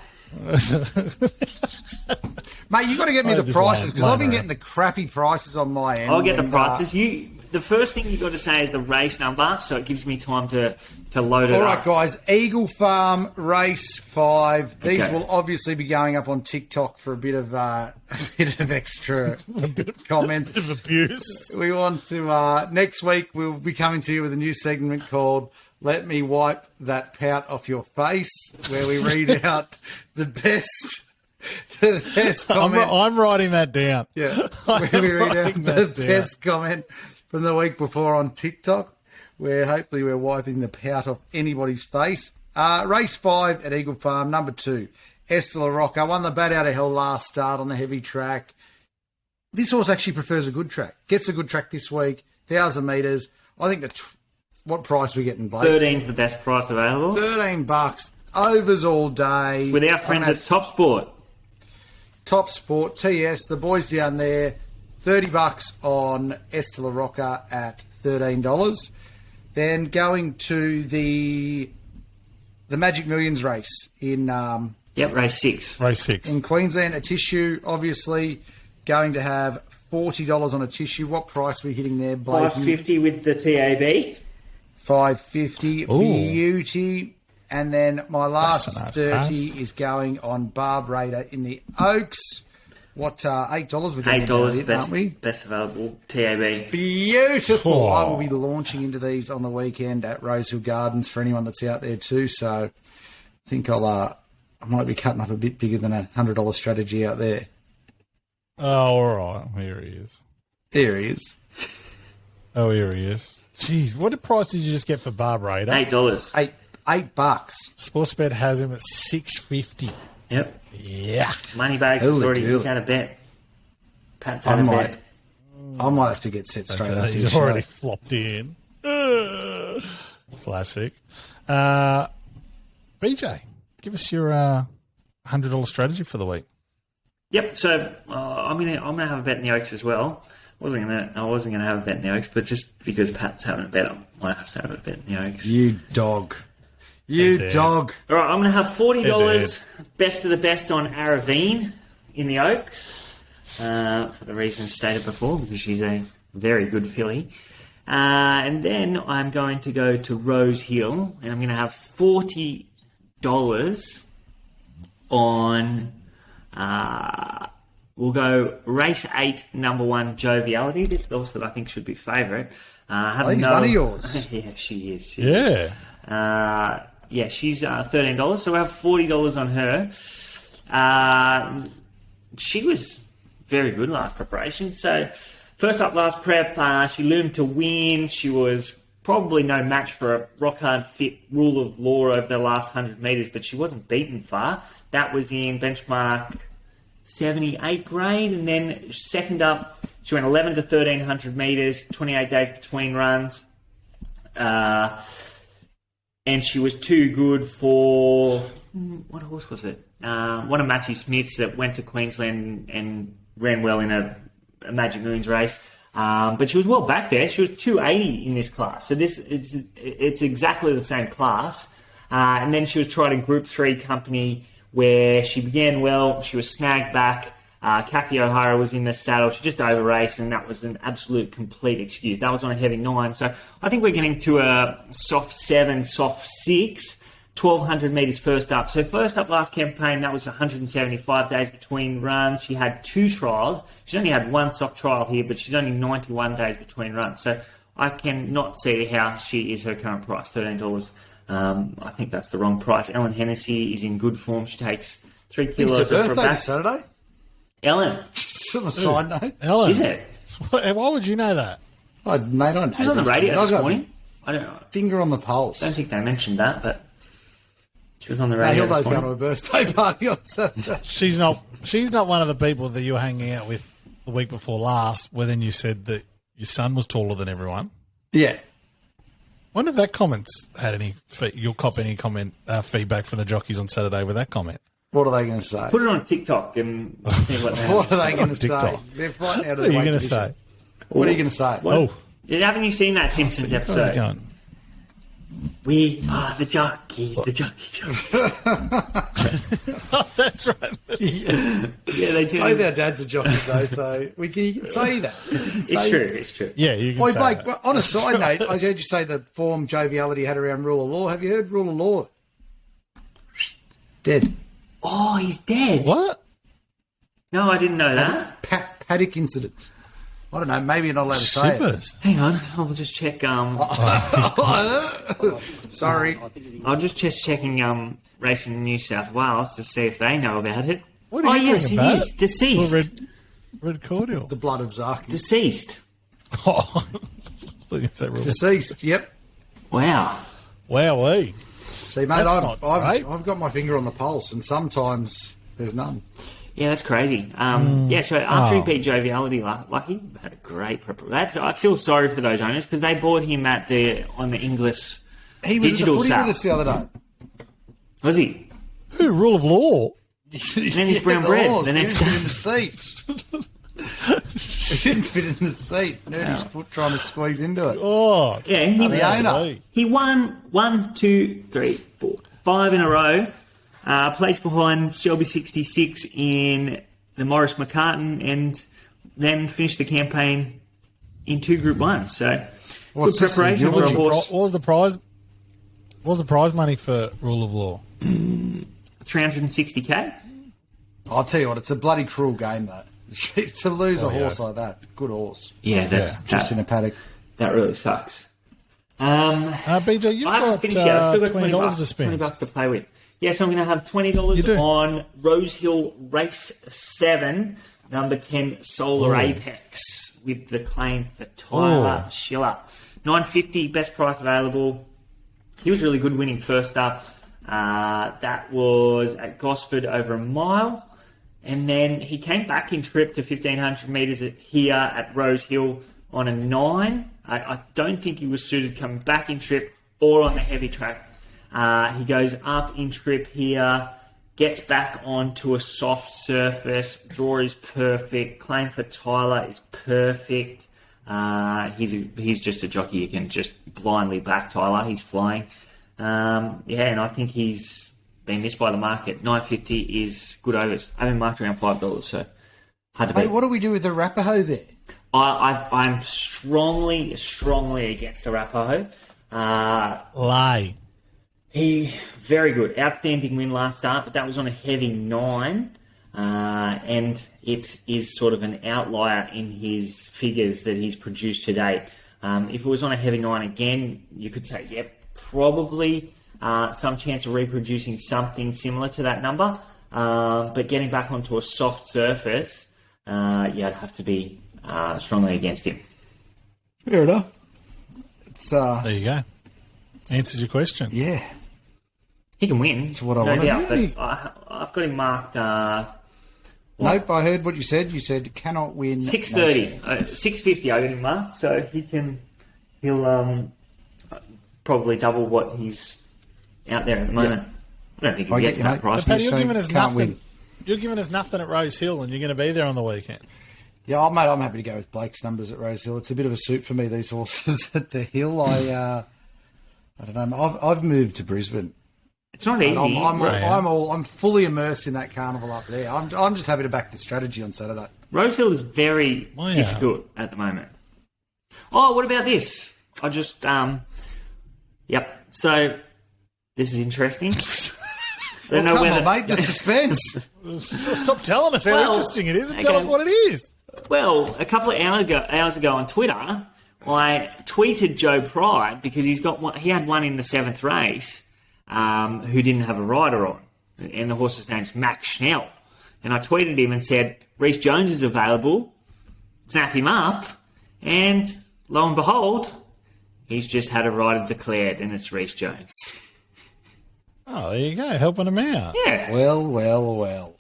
Mate, you've got to get me I the just prices, because line I've been around. getting the crappy prices on my end. I'll get the and, prices. The first thing you got to say is the race number, so it gives me time to load it All up. right, guys. Eagle Farm Race 5. These Okay. will obviously be going up on TikTok for a bit of extra comment. Bit of abuse. We want to next week we'll be coming to you with a new segment called "Let Me Wipe That Pout Off Your Face," where we read out the best comment. I'm writing that down. Yeah, I where we am read out writing the that down. best comment from the week before on TikTok, where hopefully we're wiping the pout off anybody's face. Race 5 at Eagle Farm, number 2, Estella Rocca, won the bat out of hell last start on the heavy track. This horse actually prefers a good track. Gets a good track this week, 1,000 metres. I think what price are we getting, Blake? 13's the best price available. $13. Overs all day. With our friends at Top Sport. Top Sport, TS, the boys down there, $30 on Estella Rocca at $13. Then going to the Magic Millions race in Yep, race 6. Race 6. in Queensland, a tissue, obviously going to have $40 on a tissue. What price are we hitting there, Blake? $5.50 with the TAB. $5.50. Ooh. Beauty. And then my last That's a nice 30 pass. is going on Barb Raider in the Oaks. What, $8 we're getting $8 now, aren't we? best available TAB. Beautiful. Oh. I will be launching into these on the weekend at Rosehill Gardens for anyone that's out there too. So I think I might be cutting up a bit bigger than a $100 strategy out there. Oh, all right. Here he is. There he is. Oh, here he is. Jeez, what price did you just get for Barb Raider? $8. $8. Sportsbet has him at $6.50. Yep. Yeah. Moneybags Holy already. deal. He's had a bet. Pat's had a bet. I might have to get set straight up. He's already flopped in. Classic. BJ, give us your $100 strategy for the week. Yep. So I'm gonna have a bet in the Oaks as well. I wasn't gonna have a bet in the Oaks, but just because Pat's having a bet, I might have to have a bet in the Oaks. You dog. You They're dead. dog. All right, I'm going to have $40 They're best of the best on Aravine in the Oaks for the reasons stated before, because she's a very good filly. And then I'm going to go to Rose Hill, and I'm going to have $40 on. We'll go race 8, number 1, Joviality. This is the horse that I think should be favourite. He's one of yours. Yeah, she is. Yeah. Yeah, she's $13, so we have $40 on her. She was very good last preparation. So, first up last prep, she loomed to win. She was probably no match for a rock hard fit Rule of Law over the last 100 metres, but she wasn't beaten far. That was in benchmark 78 grade, and then second up, she went 11 to 1300 metres, 28 days between runs. And she was too good for... What horse was it? One of Matthew Smith's that went to Queensland and ran well in a Magic Moons race. But she was well back there. She was 280 in this class. So it's exactly the same class. And then she was tried in Group 3 company where she began well. She was snagged back. Kathy O'Hara was in the saddle. She just over-raced, and that was an absolute complete excuse. That was on a heavy 9. So I think we're getting to a soft 7, soft 6, 1,200 metres first up. So first up last campaign, that was 175 days between runs. She had 2 trials. She's only had 1 soft trial here, but she's only 91 days between runs. So I cannot see how she is her current price, $13. I think that's the wrong price. Ellen Hennessy is in good form. She takes 3 kilos It's her of her birthday back. this Saturday. Ellen, Just on a side note. Ellen. is it? Why would you know that? Mate, I know. She was on the radio this morning. I don't know. Finger on the pulse. I don't think they mentioned that, but she was on the Hey, radio Hilda's this going to morning. a birthday party on Saturday. She's not one of the people that you were hanging out with the week before last, where then you said that your son was taller than everyone. Yeah. Wonder if that comment's had any. You'll cop any comment feedback from the jockeys on Saturday with that comment. What are they going to say? Put it on TikTok and see what they have. What are they going to say? TikTok. They're fighting out of What are the you weight going to division. say? What are you going to say? Oh, Haven't you seen that Simpsons how's it episode? going? We are the jockeys, the jockeys. Oh, that's right. Yeah, they do. Both our dads are jockeys, though, so you can say that. You can say It's true, that. it's true. Yeah, you can Wait, say Blake, that. well, on a side note, I heard you say the form Joviality had around Rule of Law. Have you heard Rule of Law? Dead. Oh, he's dead. What? No, I didn't know that. Paddock incident. I don't know, maybe you're not allowed to say it. Shivers. Hang on, I'll just check. Sorry. I'll just checking Racing New South Wales to see if they know about it. What are you yes, talking he about? is deceased. Well, red cordial. The blood of Zaki. Deceased. Oh, look at that real. Deceased, yep. Wow. Wowee. See, mate, That's I've not right. got my finger on the pulse, and sometimes there's none. Yeah, that's crazy. Yeah, so after he beat Joviality, Lucky had a great preparation. I feel sorry for those owners because they bought him on the English He was digital at the footy sale. with us the other day. Was he? Who? Rule of law? And then he's brown bread horse, the next he day. didn't fit in the seat. He didn't fit in the seat. Nerd his foot trying to squeeze into it. Oh, Yeah, he The owner. He won 1, 2, 3, 4, 5 in a row. Placed behind Shelby 66 in the Morris McCartan, and then finished the campaign in 2 Group 1. So What's good this, preparation the for a Georgie horse. what was the prize? What was the prize money for Rule of Law? 360k. I'll tell you what, it's a bloody cruel game, though. To lose a yeah. horse like that, good horse, Yeah, that's just in a paddock. that really sucks. BJ, you've I haven't got finished yet. I've still got $20 $20 to spend. $20 to play with. Yes, I'm going to have You $20 do. on Rose Hill Race 7, number 10 Solar Apex, with the claim for Tyler Schiller. $9.50, best price available. He was really good winning first up. That was at Gosford over a mile. And then he came back in trip to 1,500 metres here at Rose Hill on a 9. I don't think he was suited coming back in trip or on the heavy track. He goes up in trip here, gets back onto a soft surface, draw is perfect, claim for Tyler is perfect. He's just a jockey. You can just blindly back Tyler. He's flying. And I think he's been missed by the market. $9.50 is good overs. I haven't marked around $5, so hard to beat. Hey, what do we do with the Arapaho there? I'm strongly against Arapaho. Lay. He very good, outstanding win last start, but that was on a heavy 9, and it is sort of an outlier in his figures that he's produced to date. If it was on a heavy 9 again, you could say, yep, probably some chance of reproducing something similar to that number, but getting back onto a soft surface, I'd have to be strongly against him. Fair enough. There you go. Answers your question. Yeah. He can win. That's what I no wanted. doubt, Really? but I've got him marked Nope, I heard what you said. You said cannot win. 6.30, 6.50. I got him marked, so he'll probably double what he's out there at the moment. I don't think he'll get to that price. But Paddy, you're so giving us can't nothing. win. You're giving us nothing at Rose Hill, and you're going to be there on the weekend. Yeah, mate, I'm happy to go with Blake's numbers at Rose Hill. It's a bit of a suit for me, these horses at the Hill. I don't know. I've moved to Brisbane. It's not easy. I'm fully immersed in that carnival up there. I'm just happy to back the strategy on Saturday. Rose Hill is very difficult at the moment. Oh, what about this? I just yep. So this is interesting. Come on, mate. The suspense. Stop telling us how interesting it is and tell us what it is. Well, a couple of hours ago on Twitter, I tweeted Joe Pride because he had one in the 7th race who didn't have a rider on, and the horse's name's Max Schnell. And I tweeted him and said, Reece Jones is available, snap him up, and lo and behold, he's just had a rider declared, and it's Reece Jones. Oh, there you go, helping him out. Yeah. Well.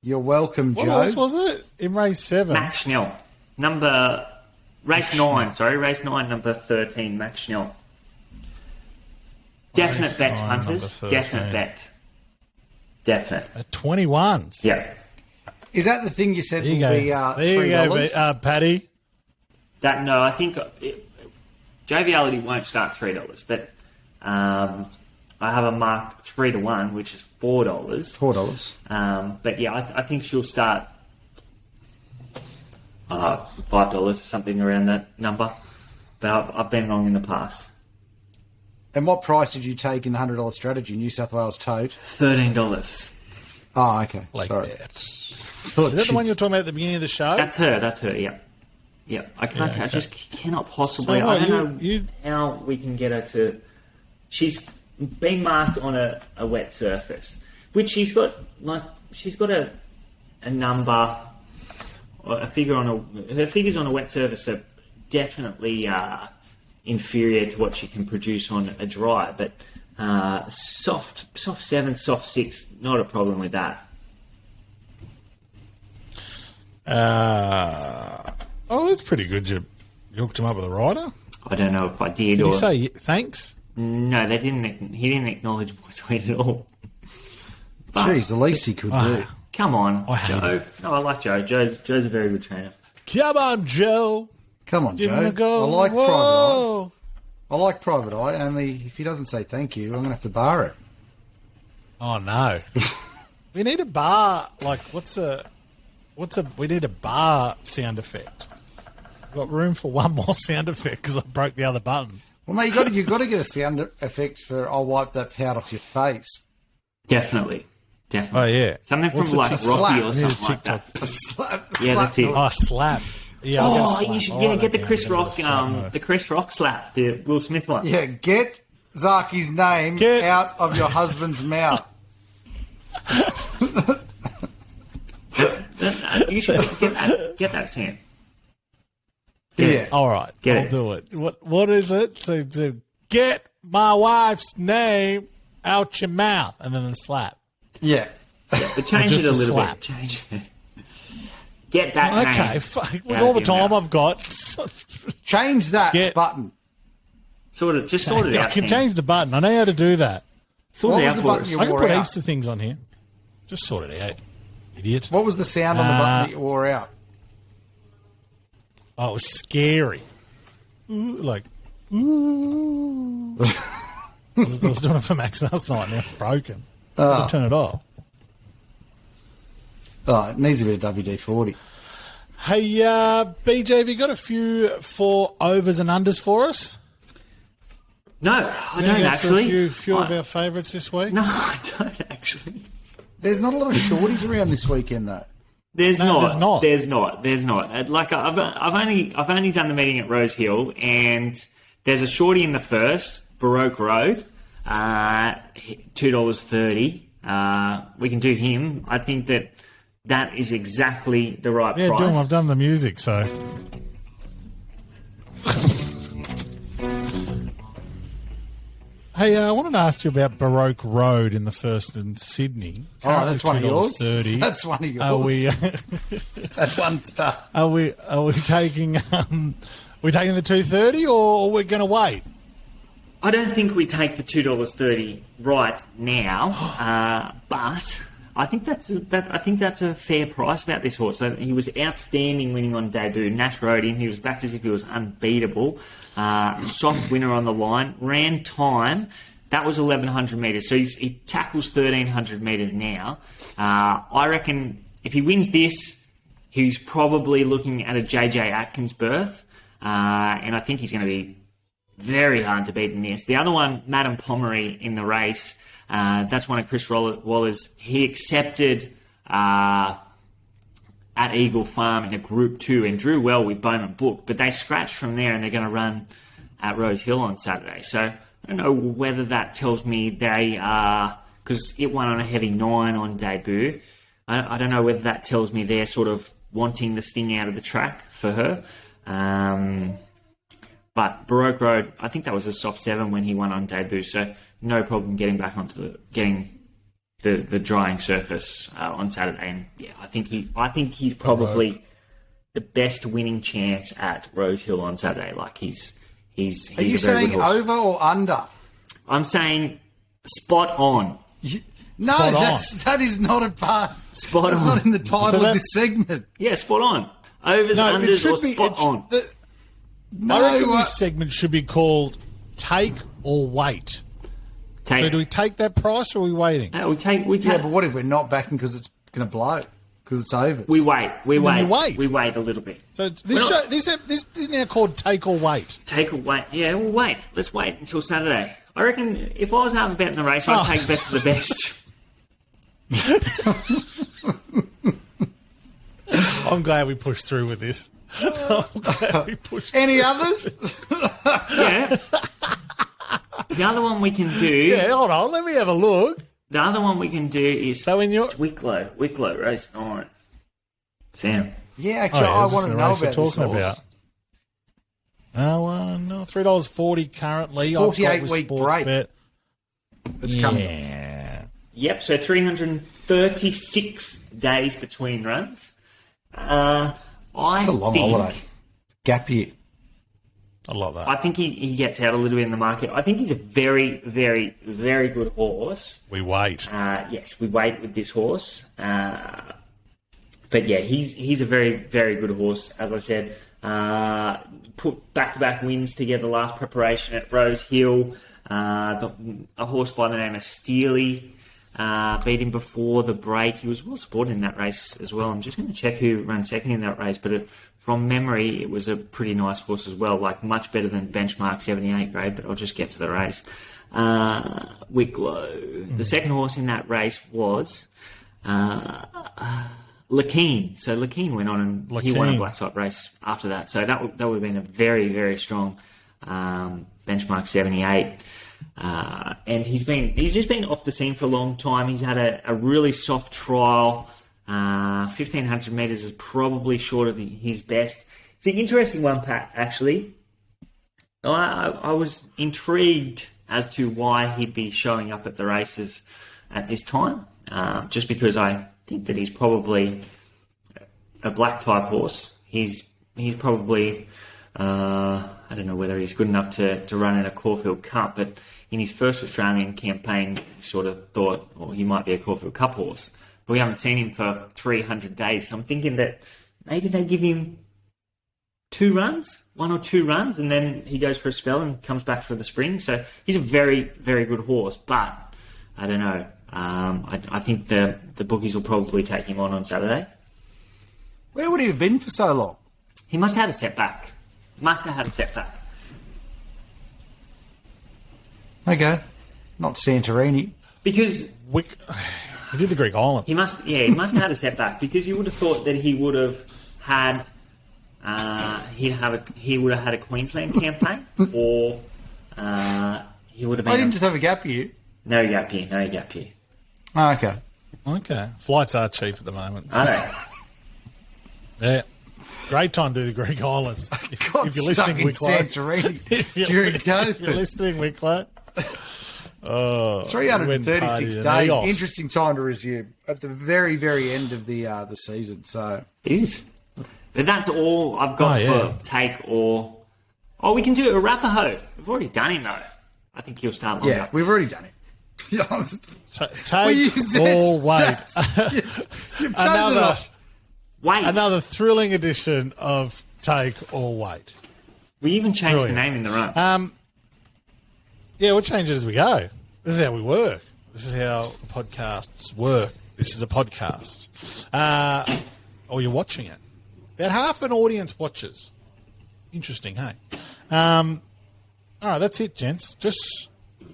You're welcome, What Joe. else was it? In race 7. Max Schnell. Race 9, number 13, Max Schnell. Definite bet, punters. Definite bet. Definite. At 21s. Yeah. Is that the thing you said There you will go. be There you $3? go, Paddy. I think Joviality won't start $3, but I have a marked 3-1, which is $4. $4. But yeah, I think she'll start $5, something around that number. But I've been wrong in the past. And what price did you take in the $100 strategy, New South Wales Tote? $13. Oh, okay. Like Sorry. that. Is that the one you were talking about at the beginning of the show? That's her, yeah. Yeah, I can't. Yeah, okay. I just cannot possibly. So what, I don't know how we can get her to. She's been marked on a wet surface, which she's got a number, or a figure on her figures on a wet surface are definitely inferior to what she can produce on a dry. But soft 7, soft 6, not a problem with that. That's pretty good. You hooked him up with a rider? I don't know if I did. Did he say thanks? No, they didn't. He didn't acknowledge my tweet at all. But, Jeez, the least he could do. Come on, I hate Joe. No, I like Joe. Joe's a very good trainer. Come on, Joe. Come on, Give Joe. him a go. I like Private Whoa. Eye. I like Private Eye, only if he doesn't say thank you, I'm going to have to bar it. Oh, no. We need a bar. Like, we need a bar sound effect. We've got room for one more sound effect because I broke the other button. Well, mate, you got to get a sound effect for "I'll wipe that pout off your face." Definitely. Oh, yeah. Something from What's it, like a Rocky slap? or something like that. Yeah, that's it. Oh, slap. Yeah, Oh, slap. you should Oh, get the okay, Chris I'm gonna Rock, slap, the Chris Rock slap, the Will Smith one. Yeah, get Zaki's name out of your husband's mouth. You should get that, Sam. Yeah. All right, Get I'll it. do it. What is it? To get my wife's name out your mouth, and then a slap. Yeah. But change Just it a a little slap. bit. Change it. Get that name. Okay, fuck. With out all of the your time mouth. I've got, Change that button. Sort it I out, can Sam. change the button. I know how to do that. Sort What it was out the for button us. you I can wore put out? heaps of things on here. Just sort it out, idiot. What was the sound on the button that you wore out? Oh, it was scary. Ooh, like, ooh. I was doing it for Max last night. Now it's broken. I'll turn it off. Oh, it needs a bit of WD-40. Hey, BJ, have you got a few for overs and unders for us? No, I don't actually. A few of our favourites this week. No, I don't actually. There's not a lot of shorties around this weekend, though. There's not. There's not. Like I've only done the meeting at Rose Hill, and there's a shorty in the first Baroque Road, $2.30. We can do him. I think that is exactly the right price. Yeah, I've done the music, so. Hey, I wanted to ask you about Baroque Road in the first in Sydney. Oh, that's one of yours. $2.30. That's one of yours. Are we? That's one star. Are we taking? We taking the $2.30, or we're going to wait? I don't think we take the $2.30 right now, but I think that's a fair price about this horse. So he was outstanding winning on debut. Nash rode him. He was backed as if he was unbeatable. Soft winner on the line. Ran time. That was 1,100 metres. So he tackles 1,300 metres now. I reckon if he wins this, he's probably looking at a JJ Atkins berth. And I think he's going to be very hard to beat in this. The other one, Madame Pomery in the race, that's one of Chris Waller's. He accepted at Eagle Farm in a Group 2 and drew well with Bowman Book, but they scratched from there and they're going to run at Rose Hill on Saturday. So I don't know whether that tells me they are, because it won on a heavy 9 on debut. I don't know whether that tells me they're sort of wanting the sting out of the track for her. But Baroque Road, I think that was a soft 7 when he won on debut, so no problem getting back onto the drying surface on Saturday. And yeah, I think he's probably the best winning chance at Rose Hill on Saturday. Like he's Are you a very saying good horse. over or under? I'm saying spot on. No, that is not a part. Spot that's on. not in the title of this segment. Yeah, spot on. Overs, unders, or spot on. I reckon this segment should be called Take or Wait. So do we take that price or are we waiting? We take. Yeah, but what if we're not backing because it's going to blow? Because it's over. We wait. We then wait. you wait. We wait a little bit. So this is now called Take or Wait. Take or wait. Yeah, we'll wait. Let's wait until Saturday. I reckon if I was having a bet in the race, I'd take best of the best. I'm glad we pushed through with this. Any others? Yeah. The other one we can do... Yeah, hold on. Let me have a look. The other one we can do is So in your... Wicklow, race 9. Sam. Yeah, actually, I want to know race we're about this talking horse. about. No, $3.40 currently. 48-week break. Bet. It's coming. Yeah. Yep, so 336 days between runs. It's a long holiday. Gap year. I love that. I think he gets out a little bit in the market. I think he's a very, very, very good horse. We wait. Yes, we wait with this horse. But yeah, he's a very, very good horse. As I said, put back-to-back wins together last preparation at Rose Hill. A horse by the name of Steely beat him before the break. He was well supported in that race as well. I'm just going to check who ran second in that race, but from memory, it was a pretty nice horse as well, like much better than benchmark 78 grade, but I'll just get to the race. Wicklow. The second horse in that race was Lakeen. So Lakeen went on and he won a black type race after that. So that would have been a very, very strong benchmark 78. And he's just been off the scene for a long time. He's had a really soft trial. 1,500 metres is probably short of his best. It's an interesting one, Pat, actually. I was intrigued as to why he'd be showing up at the races at this time, just because I think that he's probably a black type horse. He's probably... I don't know whether he's good enough to run in a Caulfield Cup, but in his first Australian campaign, sort of thought, well, he might be a Caulfield Cup horse. But we haven't seen him for 300 days, so I'm thinking that maybe they give him one or two runs, and then he goes for a spell and comes back for the spring. So he's a very, very good horse, but I don't know. I think the bookies will probably take him on Saturday. Where would he have been for so long? He must have had a setback. Okay. Not Santorini. Because We did the Greek Islands. he must have had a setback, because you would have thought that he would have had he would have had a Queensland campaign, or he would have been. I didn't just have a gap year. No gap year. Oh, okay. Okay. Flights are cheap at the moment. I know. Yeah. Great time to do the Greek Islands. Got If you're stuck listening, in Wicklow. Santorini during If you're COVID. listening, Wicklow. Oh, 336 days. days. Interesting time to resume at the very, very end of the season. So It is. But that's all I've got yeah. for take or... Oh, we can do Arapaho. We've already done him, though. I think he'll start longer. yeah, we've already done it. Take or wait. You've chosen it off. Wait. Another thrilling edition of Take or Wait. We even changed Brilliant. the name in the run. Yeah, we'll change it as we go. This is how we work. This is how podcasts work. This is a podcast. Or you're watching it. About half an audience watches. Interesting, hey? All right, that's it, gents. Just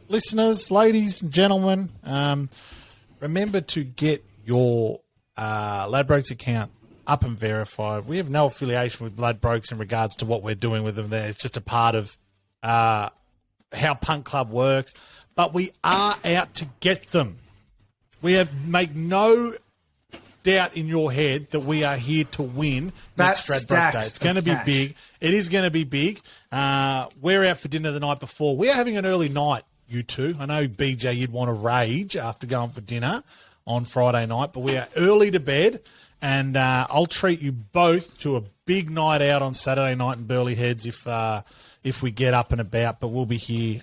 listeners, ladies and gentlemen, remember to get your Ladbrokes account up and verified. We have no affiliation with Ladbrokes in regards to what we're doing with them there. It's just a part of how Punt Club works. But we are out to get them. We have make no doubt in your head that we are here to win next Stradbroke Day. It's going to be big. It is going to be big. We're out for dinner the night before. We are having an early night, you two. I know, BJ, you'd want to rage after going for dinner on Friday night, but we are early to bed, and I'll treat you both to a big night out on Saturday night in Burleigh Heads if we get up and about, but we'll be here.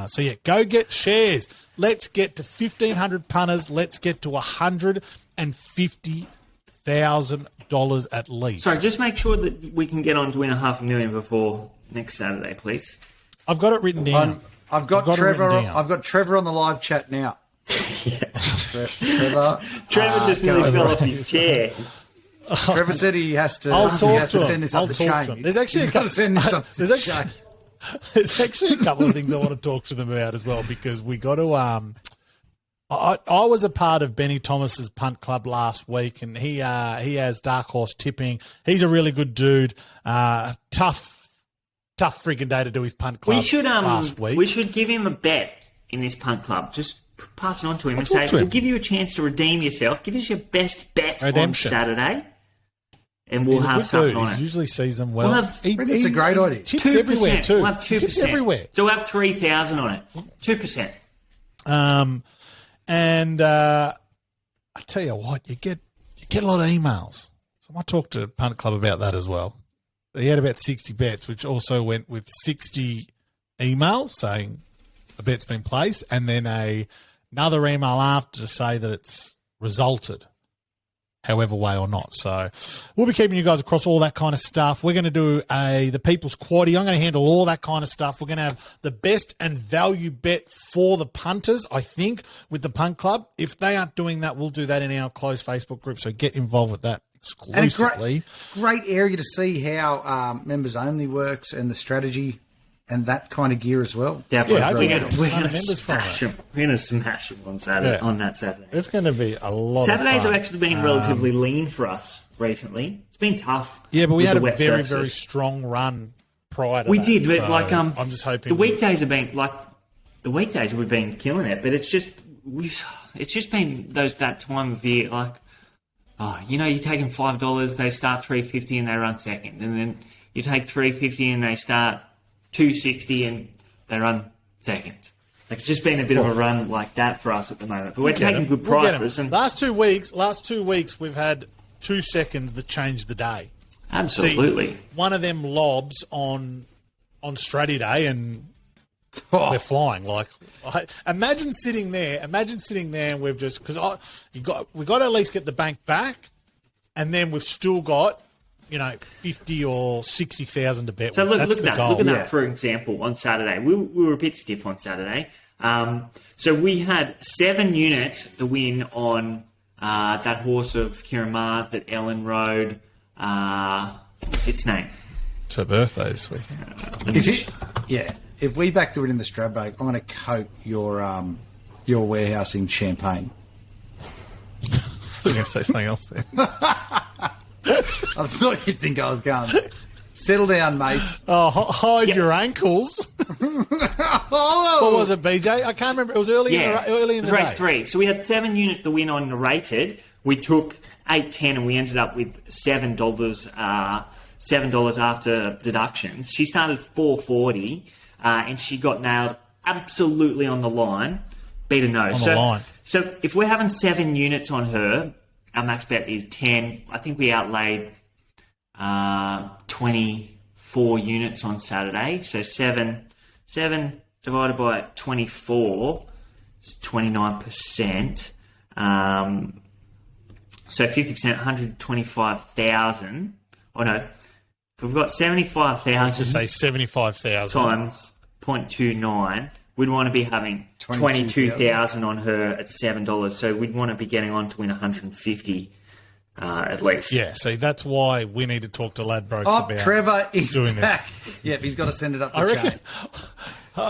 So, yeah, go get shares. Let's get to 1,500 punters. Let's get to $150,000 at least. Sorry, just make sure that we can get on to win $500,000 before next Saturday, please. I've got it written down. I've got Trevor. I've got Trevor on the live chat now. Trevor Trevor just nearly fell off his chair. Trevor said he has to. I'll talk to him. Send this I'll up the talk to chain. him. There's actually He's got to send this up the chain. There's actually a couple of things I want to talk to them about as well, because we got to. I was a part of Benny Thomas's punt club last week, and he has Dark Horse tipping. He's a really good dude. Tough freaking day to do his punt club. Last week. We should give him a bet in this punt club. Just pass it on to him and say, we'll give you a chance to redeem yourself. Give us your best bet on Saturday, and we'll have something on it. He usually sees them well. That's a great idea. Tips everywhere too. We'll have 2%. Tips everywhere. So we'll have 3,000 on it. 2%. And I tell you what, you get a lot of emails. So I might talk to Punt Club about that as well. He had about 60 bets, which also went with 60 emails saying a bet's been placed, and then another email after to say that it's resulted, however way or not. So we'll be keeping you guys across all that kind of stuff. We're going to do the People's Quaddie. I'm going to handle all that kind of stuff. We're going to have the best and value bet for the punters, I think, with the Punt Club. If they aren't doing that, we'll do that in our closed Facebook group. So get involved with that exclusively. And a great area to see how members only works and the strategy and that kind of gear as well. Definitely. Yeah, we're going to smash them. We're going to smash them on Saturday. On that Saturday. It's going to be a lot Saturdays of fun. have actually been relatively lean for us recently. It's been tough. Yeah, but we had a wet very, surfaces. very strong run prior to We that. did, but So I'm just hoping the weekdays have been we've been killing it, but it's just been that time of year, like, you're taking $5, they start $3.50 and they run second, and then you take $3.50 and they start $2.60 and they run second. Like, it's just been a bit of a run like that for us at the moment, but we're taking good prices. And last two weeks we've had 2 seconds that changed the day. Absolutely. See, one of them lobs on Straddie Day, and they're flying. Like, imagine sitting there, and we've just we got to at least get the bank back, and then we've still got 50 or 60,000 to bet. So with. look That's at the that. goal. Look at that, for example, on Saturday. We were a bit stiff on Saturday. So we had 7 units to win on that horse of Kieran Mars that Ellen rode. What's its name? It's her birthday this weekend. If we back to it in the Stradbroke, I'm going to coat your warehouse in champagne. I was going to say something else there. I thought you'd think I was going to. Settle down, Mace. Oh, hide your ankles. What was it, BJ? I can't remember. It was early in the race day. 3. So we had 7 units to win on narrated. We took 8.10 and we ended up with $7. $7 after deductions. She started 4.40 and she got nailed absolutely on the line. Beat a no. The line. So if we're having 7 units on her, our max bet is 10. I think we outlaid 24 units on Saturday. So 7 divided by 24 is 29%. So 50%, 125,000. Oh no, if we've got 75,000. Say 75,000 times 0.29, we'd want to be having 22,000 on her at $7. So we'd want to be getting on to win 150 at least. Yeah, see, that's why we need to talk to Ladbrokes about Trevor is doing back. this. Yep, he's got to send it up the I reckon. chain.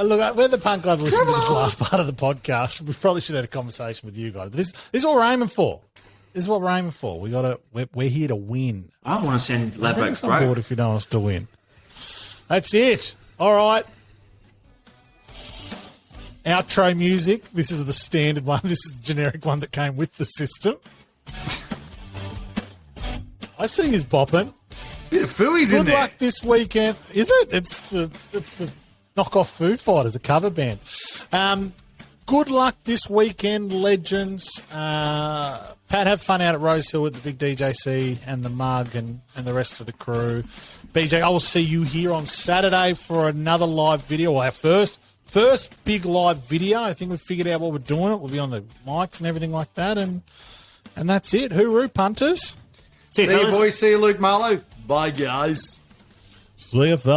Look, we're the Punk Club listening to this last part of the podcast. We probably should have had a conversation with you guys. But this is what we're aiming for. This is what we're aiming for. We're here to win. I want to send Ladbrokes on board broke. if you don't want us to win. That's it. All right. Outro music. This is the standard one. This is the generic one that came with the system. I see he's bopping. Bit of fooey's in Good there. luck this weekend. Is it? It's the knockoff Foo Fighters, a cover band. Good luck this weekend, legends. Pat, have fun out at Rosehill with the big DJC and the mug and the rest of the crew. BJ, I will see you here on Saturday for another live video. Our first big live video. I think we've figured out what we're doing. It will be on the mics and everything like that. And that's it. Hooroo, punters. See you, See you, fellas. boys. See you, Luke Marlowe. Bye, guys. See you, fellas.